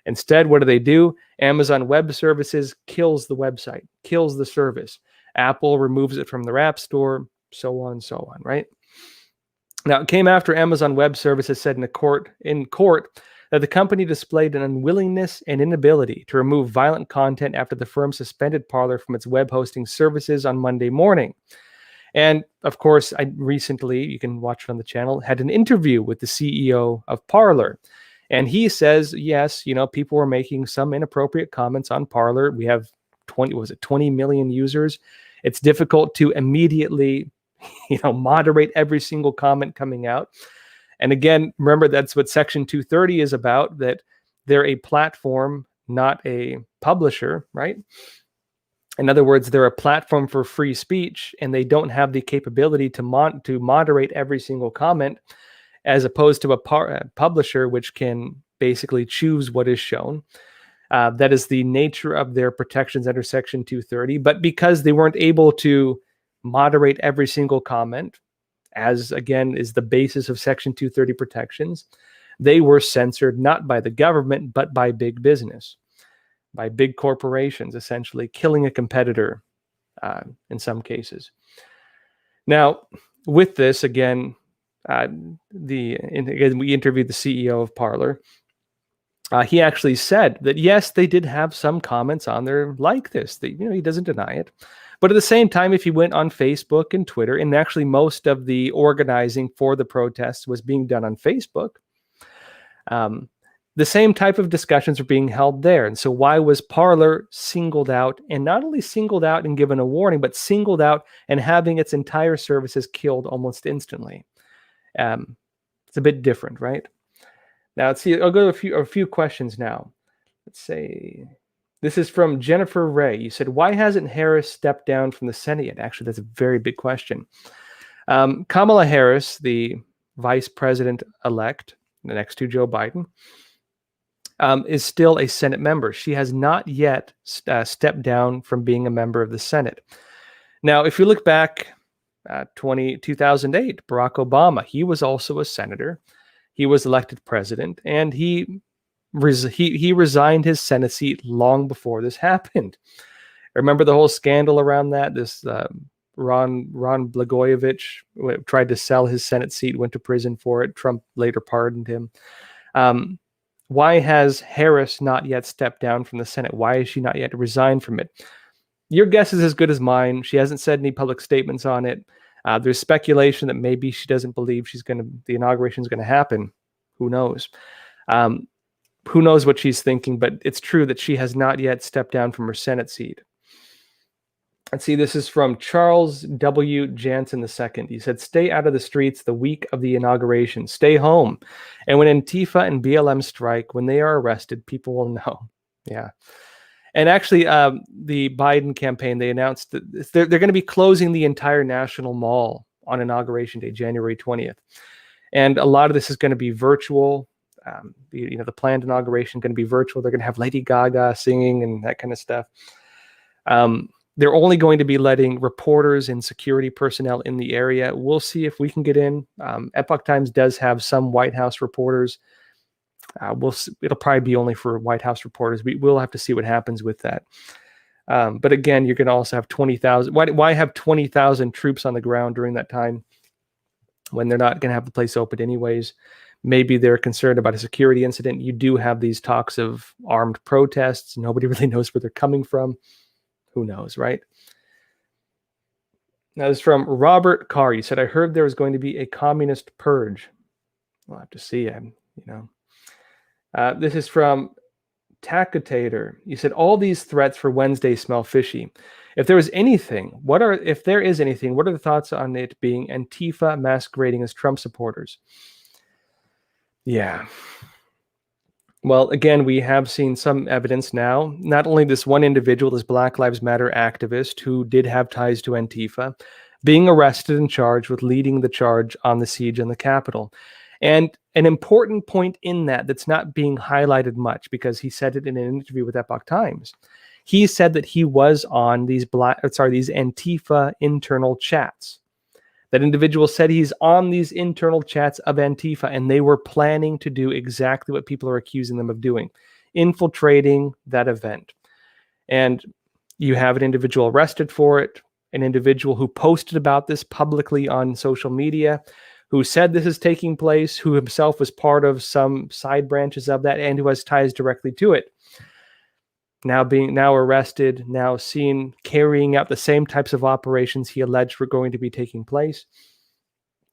Instead, what do? Amazon Web Services kills the website, kills the service. Apple removes it from their App Store, so on and so on, right? Now, it came after Amazon Web Services said in court that the company displayed an unwillingness and inability to remove violent content after the firm suspended Parler from its web hosting services on Monday morning. And of course, I recently, you can watch it on the channel, had an interview with the CEO of Parler. And he says, yes, people were making some inappropriate comments on Parler. We have 20 million users. It's difficult to immediately, moderate every single comment coming out. And again, remember, that's what Section 230 is about, that they're a platform, not a publisher, right? In other words, they're a platform for free speech, and they don't have the capability to moderate every single comment, as opposed to a publisher, which can basically choose what is shown. That is the nature of their protections under Section 230. But because they weren't able to moderate every single comment, as again is the basis of Section 230 protections, they were censored not by the government, but by big business, by big corporations, essentially killing a competitor in some cases. Now, with this, again, we interviewed the CEO of Parler. He actually said that, yes, they did have some comments on there like this. That, he doesn't deny it. But at the same time, if you went on Facebook and Twitter, and actually most of the organizing for the protests was being done on Facebook, the same type of discussions were being held there. And so why was Parler singled out, and not only singled out and given a warning, but singled out and having its entire services killed almost instantly? It's a bit different, right? Now, let's see. I'll go to a few questions now. Let's say this is from Jennifer Ray. You said, why hasn't Harris stepped down from the Senate yet? Actually, that's a very big question. Kamala Harris, the vice president-elect, next to Joe Biden, is still a Senate member. She has not yet stepped down from being a member of the Senate. Now, if you look back 2008, Barack Obama, he was also a senator. He was elected president, and he resigned his Senate seat long before this happened. Remember the whole scandal around that? This Ron Blagojevich tried to sell his Senate seat, went to prison for it. Trump later pardoned him. Why has Harris not yet stepped down from the Senate? Why has she not yet resigned from it? Your guess is as good as mine. She hasn't said any public statements on it. There's speculation that maybe she doesn't believe the inauguration is going to happen. Who knows? Who knows what she's thinking, but it's true that she has not yet stepped down from her Senate seat. Let's see, this is from Charles W. Jansen II. He said, stay out of the streets the week of the inauguration. Stay home. And when Antifa and BLM strike, when they are arrested, people will know. Yeah. And actually, the Biden campaign, they announced that they're going to be closing the entire National Mall on Inauguration Day, January 20th. And a lot of this is going to be virtual. The planned inauguration is going to be virtual. They're going to have Lady Gaga singing and that kind of stuff. They're only going to be letting reporters and security personnel in the area. We'll see if we can get in. Epoch Times does have some White House reporters. It'll probably be only for White House reporters. We'll have to see what happens with that. But again, you're going to also have 20,000. Why have 20,000 troops on the ground during that time when they're not going to have the place open anyways? Maybe they're concerned about a security incident. You do have these talks of armed protests. Nobody really knows where they're coming from. Who knows, right? Now, this is from Robert Carr. You said, I heard there was going to be a communist purge. We'll have to see. This is from Tacitator. You said, all these threats for Wednesday smell fishy. If there is anything, what are the thoughts on it being Antifa masquerading as Trump supporters? Yeah. Well, again, we have seen some evidence now. Not only this one individual, this Black Lives Matter activist who did have ties to Antifa, being arrested and charged with leading the charge on the siege on the Capitol. And an important point in that's not being highlighted much, because he said it in an interview with Epoch Times. He said that he was on these Antifa internal chats. That individual said he's on these internal chats of Antifa, and they were planning to do exactly what people are accusing them of doing, infiltrating that event. And you have an individual arrested for it, an individual who posted about this publicly on social media, who said this is taking place, who himself was part of some side branches of that, and who has ties directly to it. Now arrested, now seen carrying out the same types of operations he alleged were going to be taking place.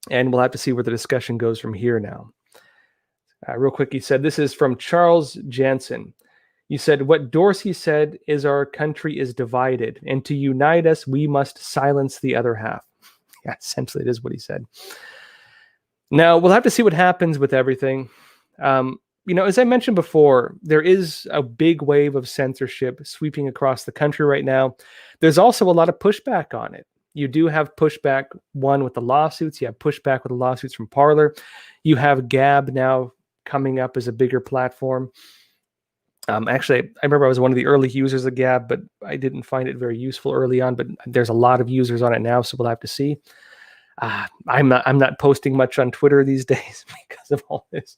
And we'll have to see where the discussion goes from here now. Real quick, he said, this is from Charles Jansen. You said, what Dorsey said is our country is divided, and to unite us, we must silence the other half. Yeah, essentially, it is what he said. Now, we'll have to see what happens with everything. As I mentioned before, there is a big wave of censorship sweeping across the country right now. There's also a lot of pushback on it. You do have pushback, one, with the lawsuits. You have pushback with the lawsuits from Parler. You have Gab now coming up as a bigger platform. Actually, I remember I was one of the early users of Gab, but I didn't find it very useful early on. But there's a lot of users on it now, so we'll have to see. I'm not posting much on Twitter these days because of all this.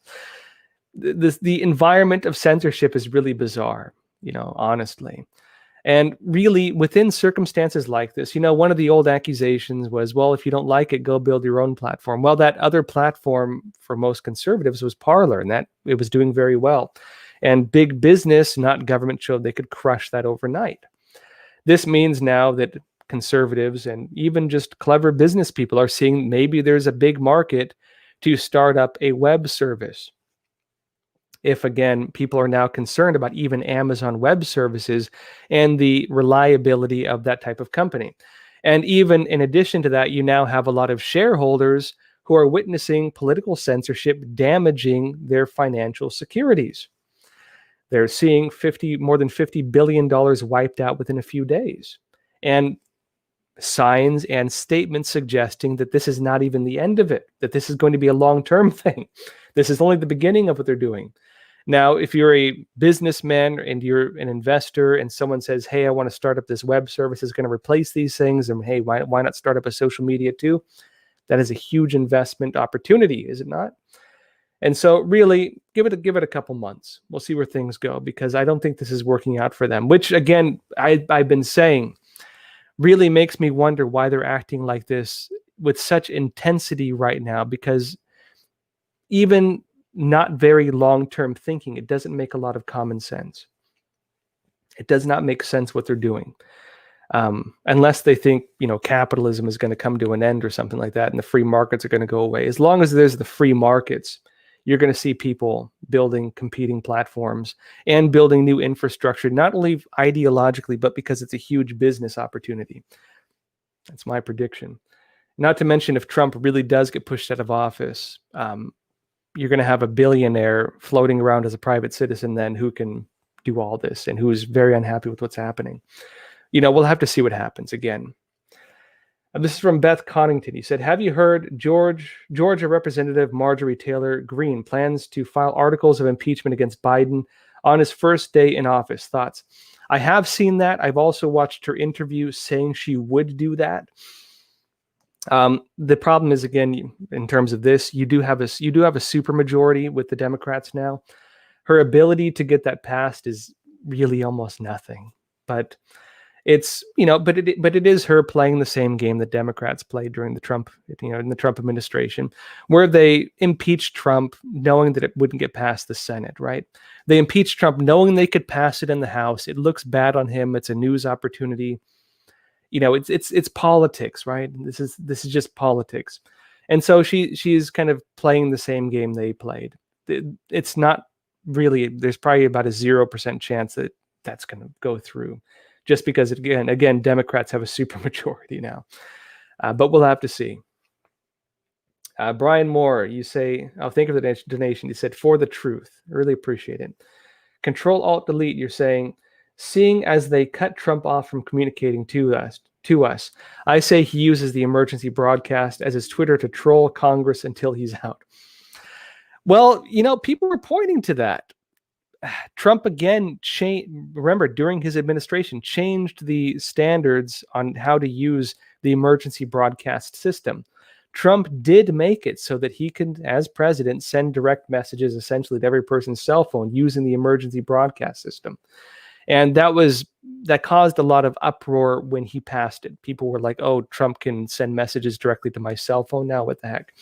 The environment of censorship is really bizarre, honestly. And really, within circumstances like this, one of the old accusations was, well, if you don't like it, go build your own platform. Well, that other platform for most conservatives was Parler, and that it was doing very well. And big business, not government, showed they could crush that overnight. This means now that conservatives and even just clever business people are seeing maybe there's a big market to start up a web service. If, again, people are now concerned about even Amazon Web Services and the reliability of that type of company. And even in addition to that, you now have a lot of shareholders who are witnessing political censorship damaging their financial securities. They're seeing more than $50 billion wiped out within a few days. And signs and statements suggesting that this is not even the end of it, that this is going to be a long-term thing. This is only the beginning of what they're doing. Now, if you're a businessman and you're an investor and someone says, hey, I want to start up this web service that's going to replace these things, and hey, why not start up a social media too? That is a huge investment opportunity, is it not? And so really, give it a couple months. We'll see where things go, because I don't think this is working out for them, which, again, I've been saying really makes me wonder why they're acting like this with such intensity right now, because even not very long-term thinking, it doesn't make a lot of common sense. It does not make sense what they're doing. Unless they think, capitalism is going to come to an end or something like that, and the free markets are going to go away. As long as there's the free markets, you're going to see people building competing platforms and building new infrastructure, not only ideologically, but because it's a huge business opportunity. That's my prediction. Not to mention, if Trump really does get pushed out of office, you're going to have a billionaire floating around as a private citizen then who can do all this and who is very unhappy with what's happening. We'll have to see what happens again. This is from Beth Connington. He said, have you heard Georgia Representative Marjorie Taylor Greene plans to file articles of impeachment against Biden on his first day in office? Thoughts? I have seen that. I've also watched her interview saying she would do that. The problem is, again, in terms of this, you do have a supermajority with the Democrats now. Her ability to get that passed is really almost nothing. But it's, but it is her playing the same game that Democrats played during the Trump, in the Trump administration, where they impeached Trump knowing that it wouldn't get past the Senate, right? They impeached Trump knowing they could pass it in the House. It looks bad on him. It's a news opportunity. It's politics, right? This is just politics. And so she's kind of playing the same game they played. It's not really, there's probably about a 0% chance that that's going to go through, just because again, Democrats have a supermajority now. But we'll have to see. Brian Moore, you say, thank you for the donation. You said, for the truth. I really appreciate it. Control-Alt-Delete, you're saying, seeing as they cut Trump off from communicating to us, I say he uses the emergency broadcast as his Twitter to troll Congress until he's out. Well, people were pointing to that. Trump again remember, during his administration, changed the standards on how to use the emergency broadcast system. Trump did make it so that he can, as president, send direct messages essentially to every person's cell phone using the emergency broadcast system. And that caused a lot of uproar when he passed it. People were like, oh, Trump can send messages directly to my cell phone now. What the heck?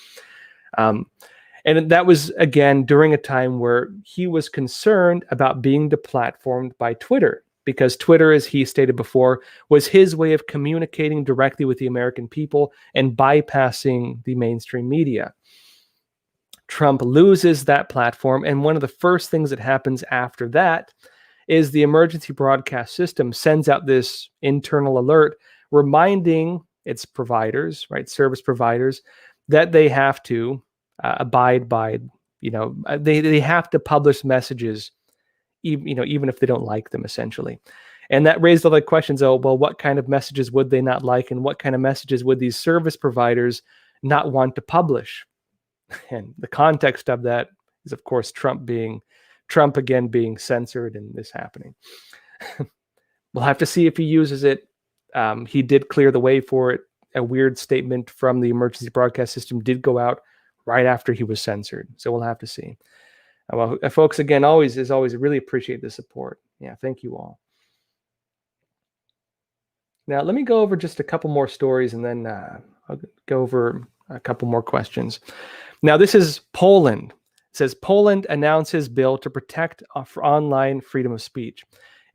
And that was, again, during a time where he was concerned about being deplatformed by Twitter, because Twitter, as he stated before, was his way of communicating directly with the American people and bypassing the mainstream media. Trump loses that platform, and one of the first things that happens after that is the emergency broadcast system sends out this internal alert reminding its providers, right, service providers, that they have to abide by, they have to publish messages, even if they don't like them, essentially. And that raised all the questions. Oh, well, what kind of messages would they not like, and what kind of messages would these service providers not want to publish? And the context of that is, of course, Trump again being censored and this happening. We'll have to see if he uses it. He did clear the way for it. A weird statement from the emergency broadcast system did go out right after he was censored. So we'll have to see. Well, folks, again, always really appreciate the support. Yeah, thank you all. Now, let me go over just a couple more stories, and then I'll go over a couple more questions. Now, this is Poland. It says Poland announces bill to protect online freedom of speech,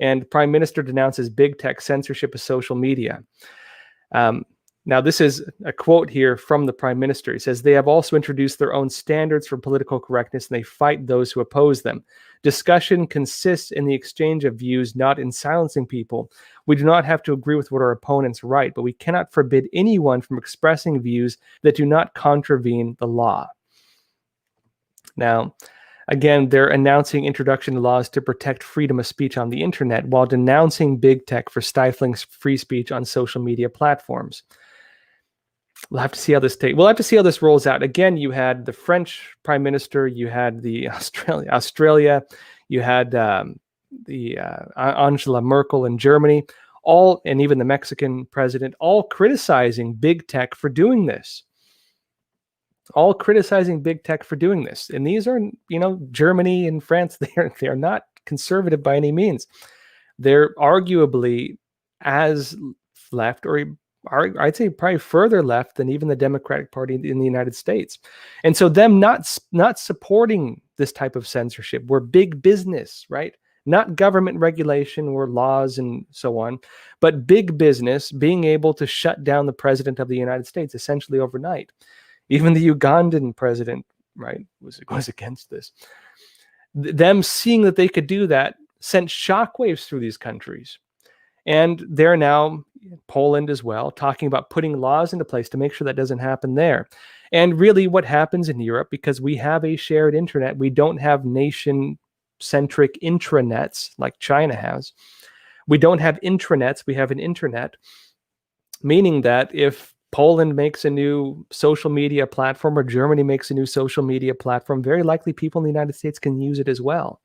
and Prime Minister denounces big tech censorship of social media. Now, this is a quote here from the Prime Minister. He says, they have also introduced their own standards for political correctness, and they fight those who oppose them. Discussion consists in the exchange of views, not in silencing people. We do not have to agree with what our opponents write, but we cannot forbid anyone from expressing views that do not contravene the law. Now, again, they're announcing introduction to laws to protect freedom of speech on the internet while denouncing big tech for stifling free speech on social media platforms. We'll have to see how this rolls out. Again, you had the French Prime Minister, you had the Australia, you had the Angela Merkel in Germany, and even the Mexican president, all criticizing big tech for doing this. And these are, Germany and France, they are not conservative by any means. They're arguably as left, or I'd say probably further left than even the Democratic Party in the United States. And so them not supporting this type of censorship, where big business, right? Not government regulation or laws and so on, but big business being able to shut down the president of the United States essentially overnight. Even the Ugandan president, right, was against this. Them seeing that they could do that sent shockwaves through these countries. And they're now, Poland as well, talking about putting laws into place to make sure that doesn't happen there. And really what happens in Europe, because we have a shared internet, we don't have nation-centric intranets like China has. We don't have intranets, we have an internet, meaning that if Poland makes a new social media platform or Germany makes a new social media platform, very likely people in the United States can use it as well.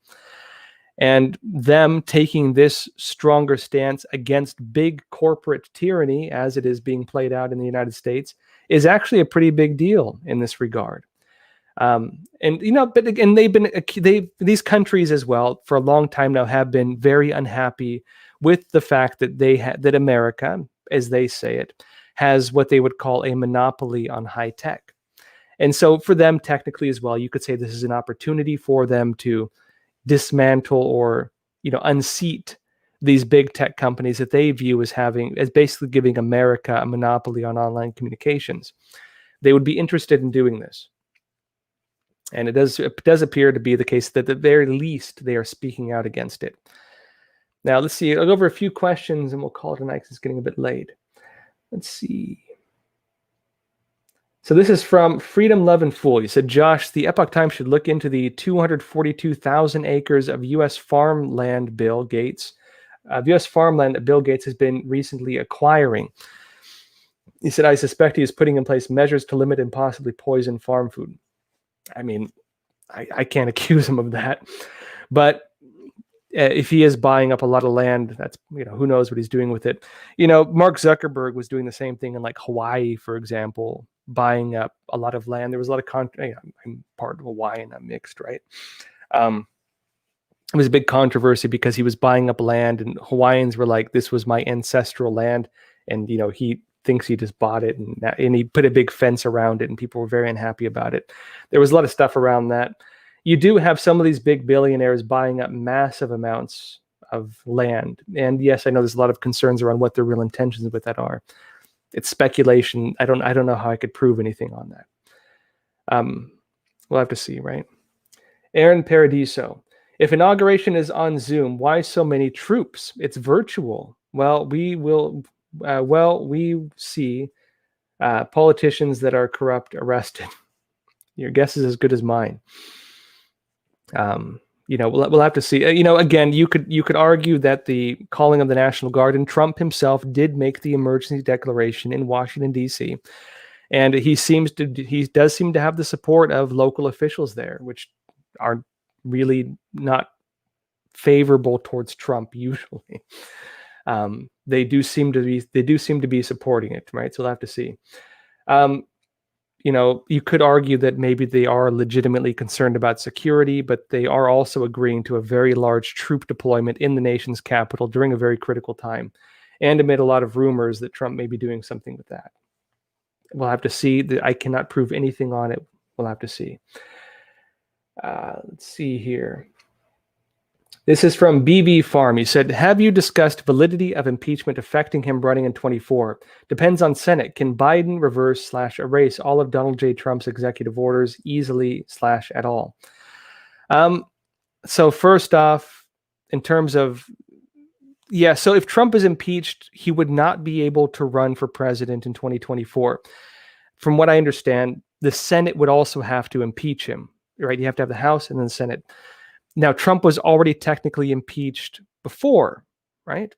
And them taking this stronger stance against big corporate tyranny, as it is being played out in the United States, is actually a pretty big deal in this regard. And but again, these countries as well for a long time now have been very unhappy with the fact that that America, as they say it, has what they would call a monopoly on high tech. And so for them, technically as well, you could say this is an opportunity for them to dismantle or unseat these big tech companies that they view as basically giving America a monopoly on online communications. They would be interested in doing this. And it does appear to be the case that at the very least they are speaking out against it. Now let's see, I'll go over a few questions and we'll call it a night because it's getting a bit late. Let's see. So this is from Freedom, Love, and Fool. You said, Josh, the Epoch Times should look into the 242,000 acres of U.S. farmland Bill Gates that Bill Gates has been recently acquiring. He said, I suspect he is putting in place measures to limit and possibly poison farm food. I mean, I can't accuse him of that. But if he is buying up a lot of land, that's, who knows what he's doing with it. Mark Zuckerberg was doing the same thing in like Hawaii, for example, buying up a lot of land. There was a lot of I'm part of Hawaii and I'm mixed, right? It was a big controversy because he was buying up land and Hawaiians were like, this was my ancestral land. And, he thinks he just bought it and he put a big fence around it and people were very unhappy about it. There was a lot of stuff around that. You do have some of these big billionaires buying up massive amounts of land. And yes, I know there's a lot of concerns around what their real intentions with that are. It's speculation. I don't know how I could prove anything on that. We'll have to see, right? Aaron Paradiso. If inauguration is on Zoom, why so many troops? It's virtual. Well, we see politicians that are corrupt arrested. Your guess is as good as mine. We'll have to see. Again, you could argue that the calling of the National Guard, and Trump himself did make the emergency declaration in Washington, D.C., and he does seem to have the support of local officials there, which are really not favorable towards Trump usually. They do seem to be supporting it, right? So we'll have to see. You could argue that maybe they are legitimately concerned about security, but they are also agreeing to a very large troop deployment in the nation's capital during a very critical time, and amid a lot of rumors that Trump may be doing something with that. We'll have to see. I cannot prove anything on it. We'll have to see. Let's see here. This is from BB Farm. He said, have you discussed validity of impeachment affecting him running in 24? Depends on Senate. Can Biden reverse/erase all of Donald J. Trump's executive orders easily / at all? So first off, in terms of, so if Trump is impeached, he would not be able to run for president in 2024. From what I understand, the Senate would also have to impeach him, right? You have to have the House and then the Senate. Now, Trump was already technically impeached before, right?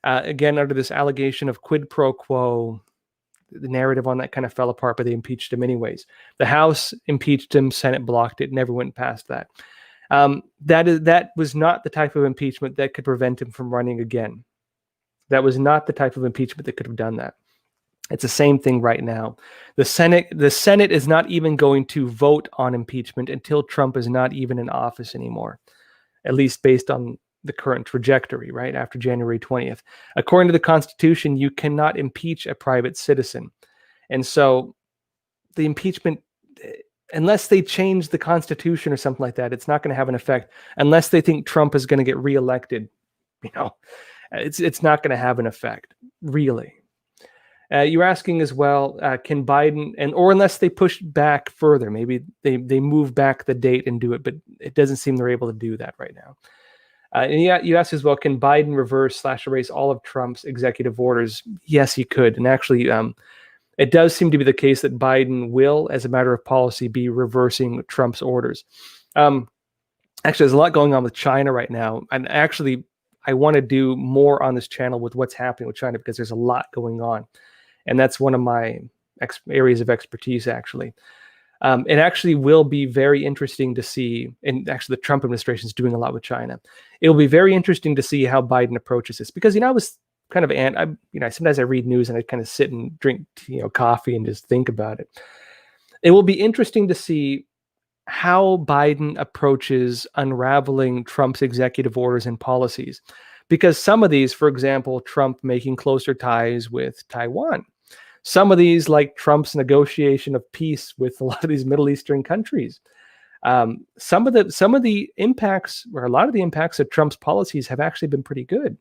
Again, under this allegation of quid pro quo, the narrative on that kind of fell apart, but they impeached him anyways. The House impeached him, Senate blocked it, never went past that. That was not the type of impeachment that could prevent him from running again. That was not the type of impeachment that could have done that. It's the same thing right now. The Senate is not even going to vote on impeachment until Trump is not even in office anymore, at least based on the current trajectory, right, after January 20th. According to the Constitution, you cannot impeach a private citizen. And so the impeachment, unless they change the Constitution or something like that, it's not going to have an effect. Unless they think Trump is going to get reelected, it's not going to have an effect, really. You're asking as well, can Biden, or unless they push back further, maybe they move back the date and do it, but it doesn't seem they're able to do that right now. And you asked as well, can Biden reverse/erase all of Trump's executive orders? Yes, he could. And actually, it does seem to be the case that Biden will, as a matter of policy, be reversing Trump's orders. Actually, there's a lot going on with China right now. And actually, I want to do more on this channel with what's happening with China because there's a lot going on. And that's one of my areas of expertise, actually. It actually will be very interesting to see, and actually the Trump administration is doing a lot with China. It will be very interesting to see how Biden approaches this because, I was kind of, sometimes I read news and I kind of sit and drink, coffee and just think about it. It will be interesting to see how Biden approaches unraveling Trump's executive orders and policies. Because some of these, for example, Trump making closer ties with Taiwan. Some of these, like Trump's negotiation of peace with a lot of these Middle Eastern countries. Some of the impacts, or a lot of the impacts of Trump's policies have actually been pretty good.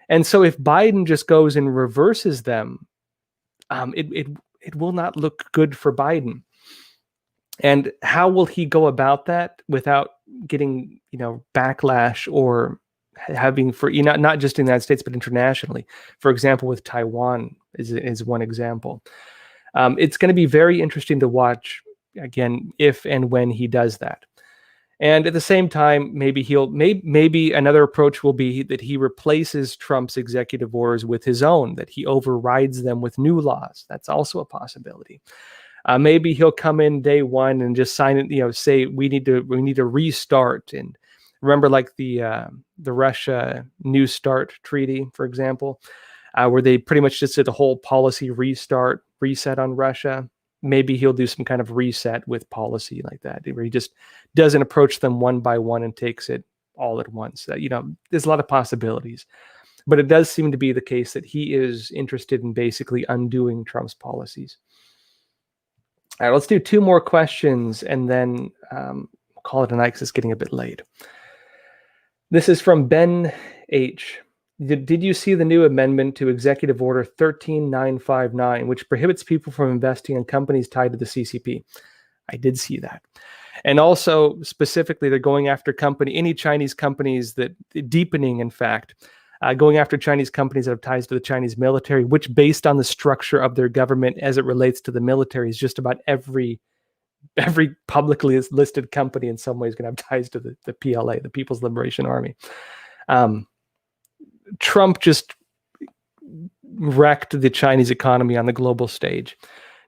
And so if Biden just goes and reverses them, it will not look good for Biden. And how will he go about that without getting, backlash or having for not just in the United States but internationally? For example, with Taiwan is one example. It's going to be very interesting to watch again if and when he does that. And at the same time, maybe another approach will be that he replaces Trump's executive orders with his own, that he overrides them with new laws. That's also a possibility. Maybe he'll come in day one and just sign it, say we need to restart. And remember, like the Russia New START treaty, for example, where they pretty much just did a whole policy reset on Russia. Maybe he'll do some kind of reset with policy like that, where he just doesn't approach them one by one and takes it all at once. There's a lot of possibilities, but it does seem to be the case that he is interested in basically undoing Trump's policies. All right, let's do 2 more questions and then call it a night because it's getting a bit late. This is from Ben H. Did you see the new amendment to Executive Order 13959, which prohibits people from investing in companies tied to the CCP? I did see that. And also, specifically, they're going after any Chinese companies deepening, in fact, going after Chinese companies that have ties to the Chinese military, which, based on the structure of their government as it relates to the military, is just about every publicly listed company in some way is going to have ties to the PLA, the People's Liberation Army. Trump just wrecked the Chinese economy on the global stage.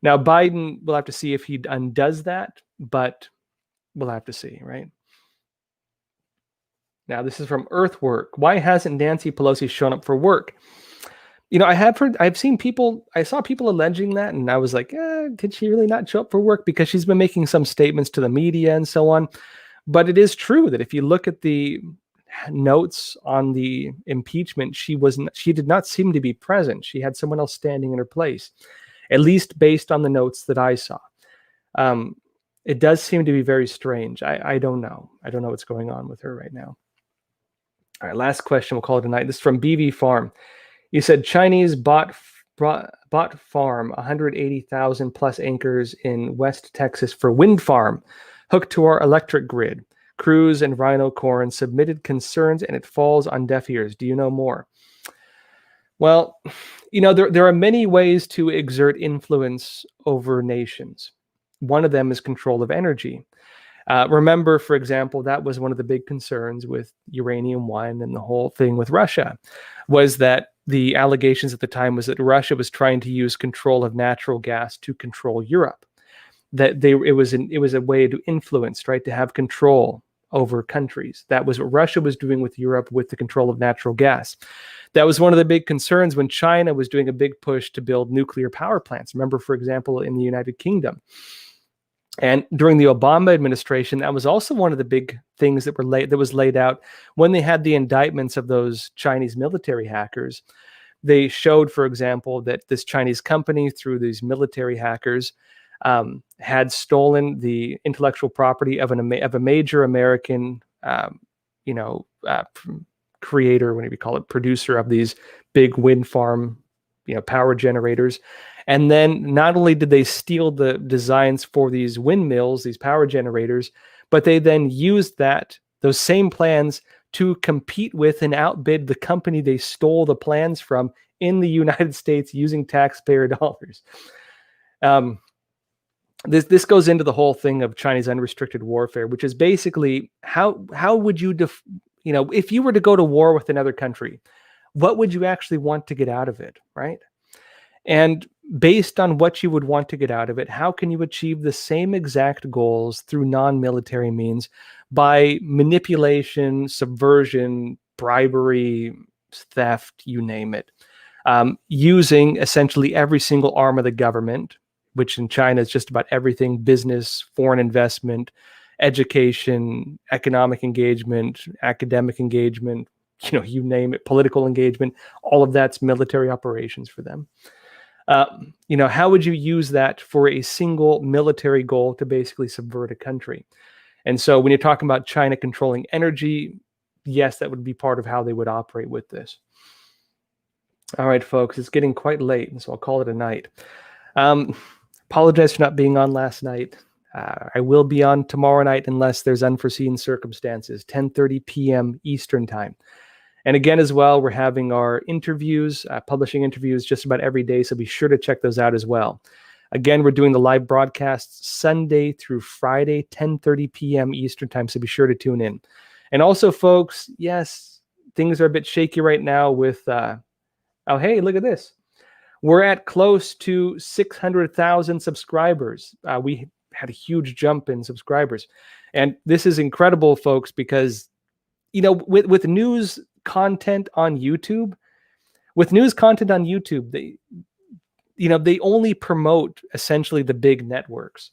Now, Biden, we'll have to see if he undoes that, but we'll have to see, right? Now, this is from Earthwork. Why hasn't Nancy Pelosi shown up for work? I saw people alleging that, and I was like, did she really not show up for work? Because she's been making some statements to the media and so on. But it is true that if you look at the notes on the impeachment, she did not seem to be present. She had someone else standing in her place, at least based on the notes that I saw. It does seem to be very strange. I don't know. I don't know what's going on with her right now. All right, last question. We'll call it a night. This is from BV Farm. You said Chinese bought farm 180,000 plus acres in West Texas for wind farm hooked to our electric grid. Cruz and Rhino Corn submitted concerns and it falls on deaf ears. Do you know more? Well, there are many ways to exert influence over nations. One of them is control of energy. Remember, for example, that was one of the big concerns with Uranium One and the whole thing with Russia, was that the allegations at the time was that Russia was trying to use control of natural gas to control Europe. That it was a way to influence, right, to have control over countries. That was what Russia was doing with Europe with the control of natural gas. That was one of the big concerns when China was doing a big push to build nuclear power plants. Remember, for example, in the United Kingdom. And during the Obama administration, that was also one of the big things that was laid out when they had the indictments of those Chinese military hackers. They showed, for example, that this Chinese company, through these military hackers, had stolen the intellectual property of a major American, creator, whatever you call it, producer of these big wind farm, power generators. And then not only did they steal the designs for these windmills, these power generators, but they then used those same plans to compete with and outbid the company they stole the plans from in the United States using taxpayer dollars. This goes into the whole thing of Chinese unrestricted warfare, which is basically how would you, if you were to go to war with another country, what would you actually want to get out of it, right? And based on what you would want to get out of it, how can you achieve the same exact goals through non-military means by manipulation, subversion, bribery, theft, you name it, using essentially every single arm of the government, which in China is just about everything: business, foreign investment, education, economic engagement, academic engagement, you name it, political engagement. All of that's military operations for them. How would you use that for a single military goal to basically subvert a country? And so when you're talking about China controlling energy, yes, that would be part of how they would operate with this. All right, folks, it's getting quite late, and so I'll call it a night. Apologize for not being on last night. I will be on tomorrow night unless there's unforeseen circumstances, 10:30 p.m. Eastern time. And again, as well, we're having our interviews, publishing interviews just about every day, so be sure to check those out as well. Again, we're doing the live broadcasts Sunday through Friday, 10:30 p.m. Eastern time, so be sure to tune in. And also, folks, yes, things are a bit shaky right now with, oh, hey, look at this. We're at close to 600,000 subscribers. We had a huge jump in subscribers. And this is incredible, folks, because, you know, with news content on YouTube, they only promote essentially the big networks.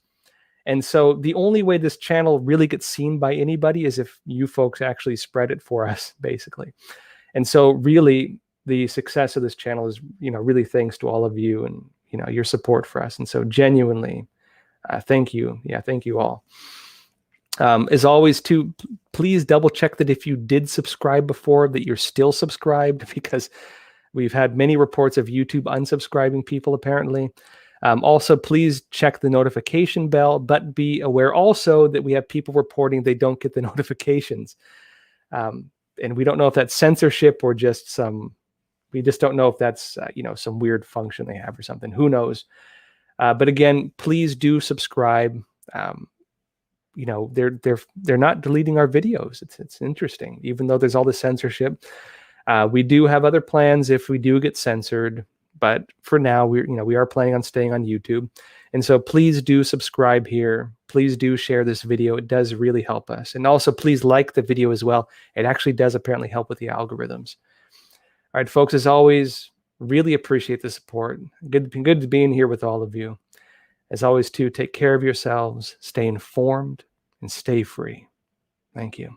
And so the only way this channel really gets seen by anybody is if you folks actually spread it for us, basically. And so really the success of this channel is, really thanks to all of you and, your support for us. And so genuinely, thank you. Yeah, thank you all. As always, too, please double check that if you did subscribe before, that you're still subscribed, because we've had many reports of YouTube unsubscribing people, apparently. Also, please check the notification bell, but be aware also that we have people reporting they don't get the notifications. And we don't know if that's censorship or just we just don't know if that's, some weird function they have or something. Who knows? But again, please do subscribe. They're not deleting our videos. It's interesting, even though there's all this censorship. We do have other plans if we do get censored, but for now, we are planning on staying on YouTube. And so please do subscribe here. Please do share this video. It does really help us. And also please like the video as well. It actually does apparently help with the algorithms. All right, folks, as always, really appreciate the support. Good being here with all of you. As always, too, take care of yourselves, stay informed, and stay free. Thank you.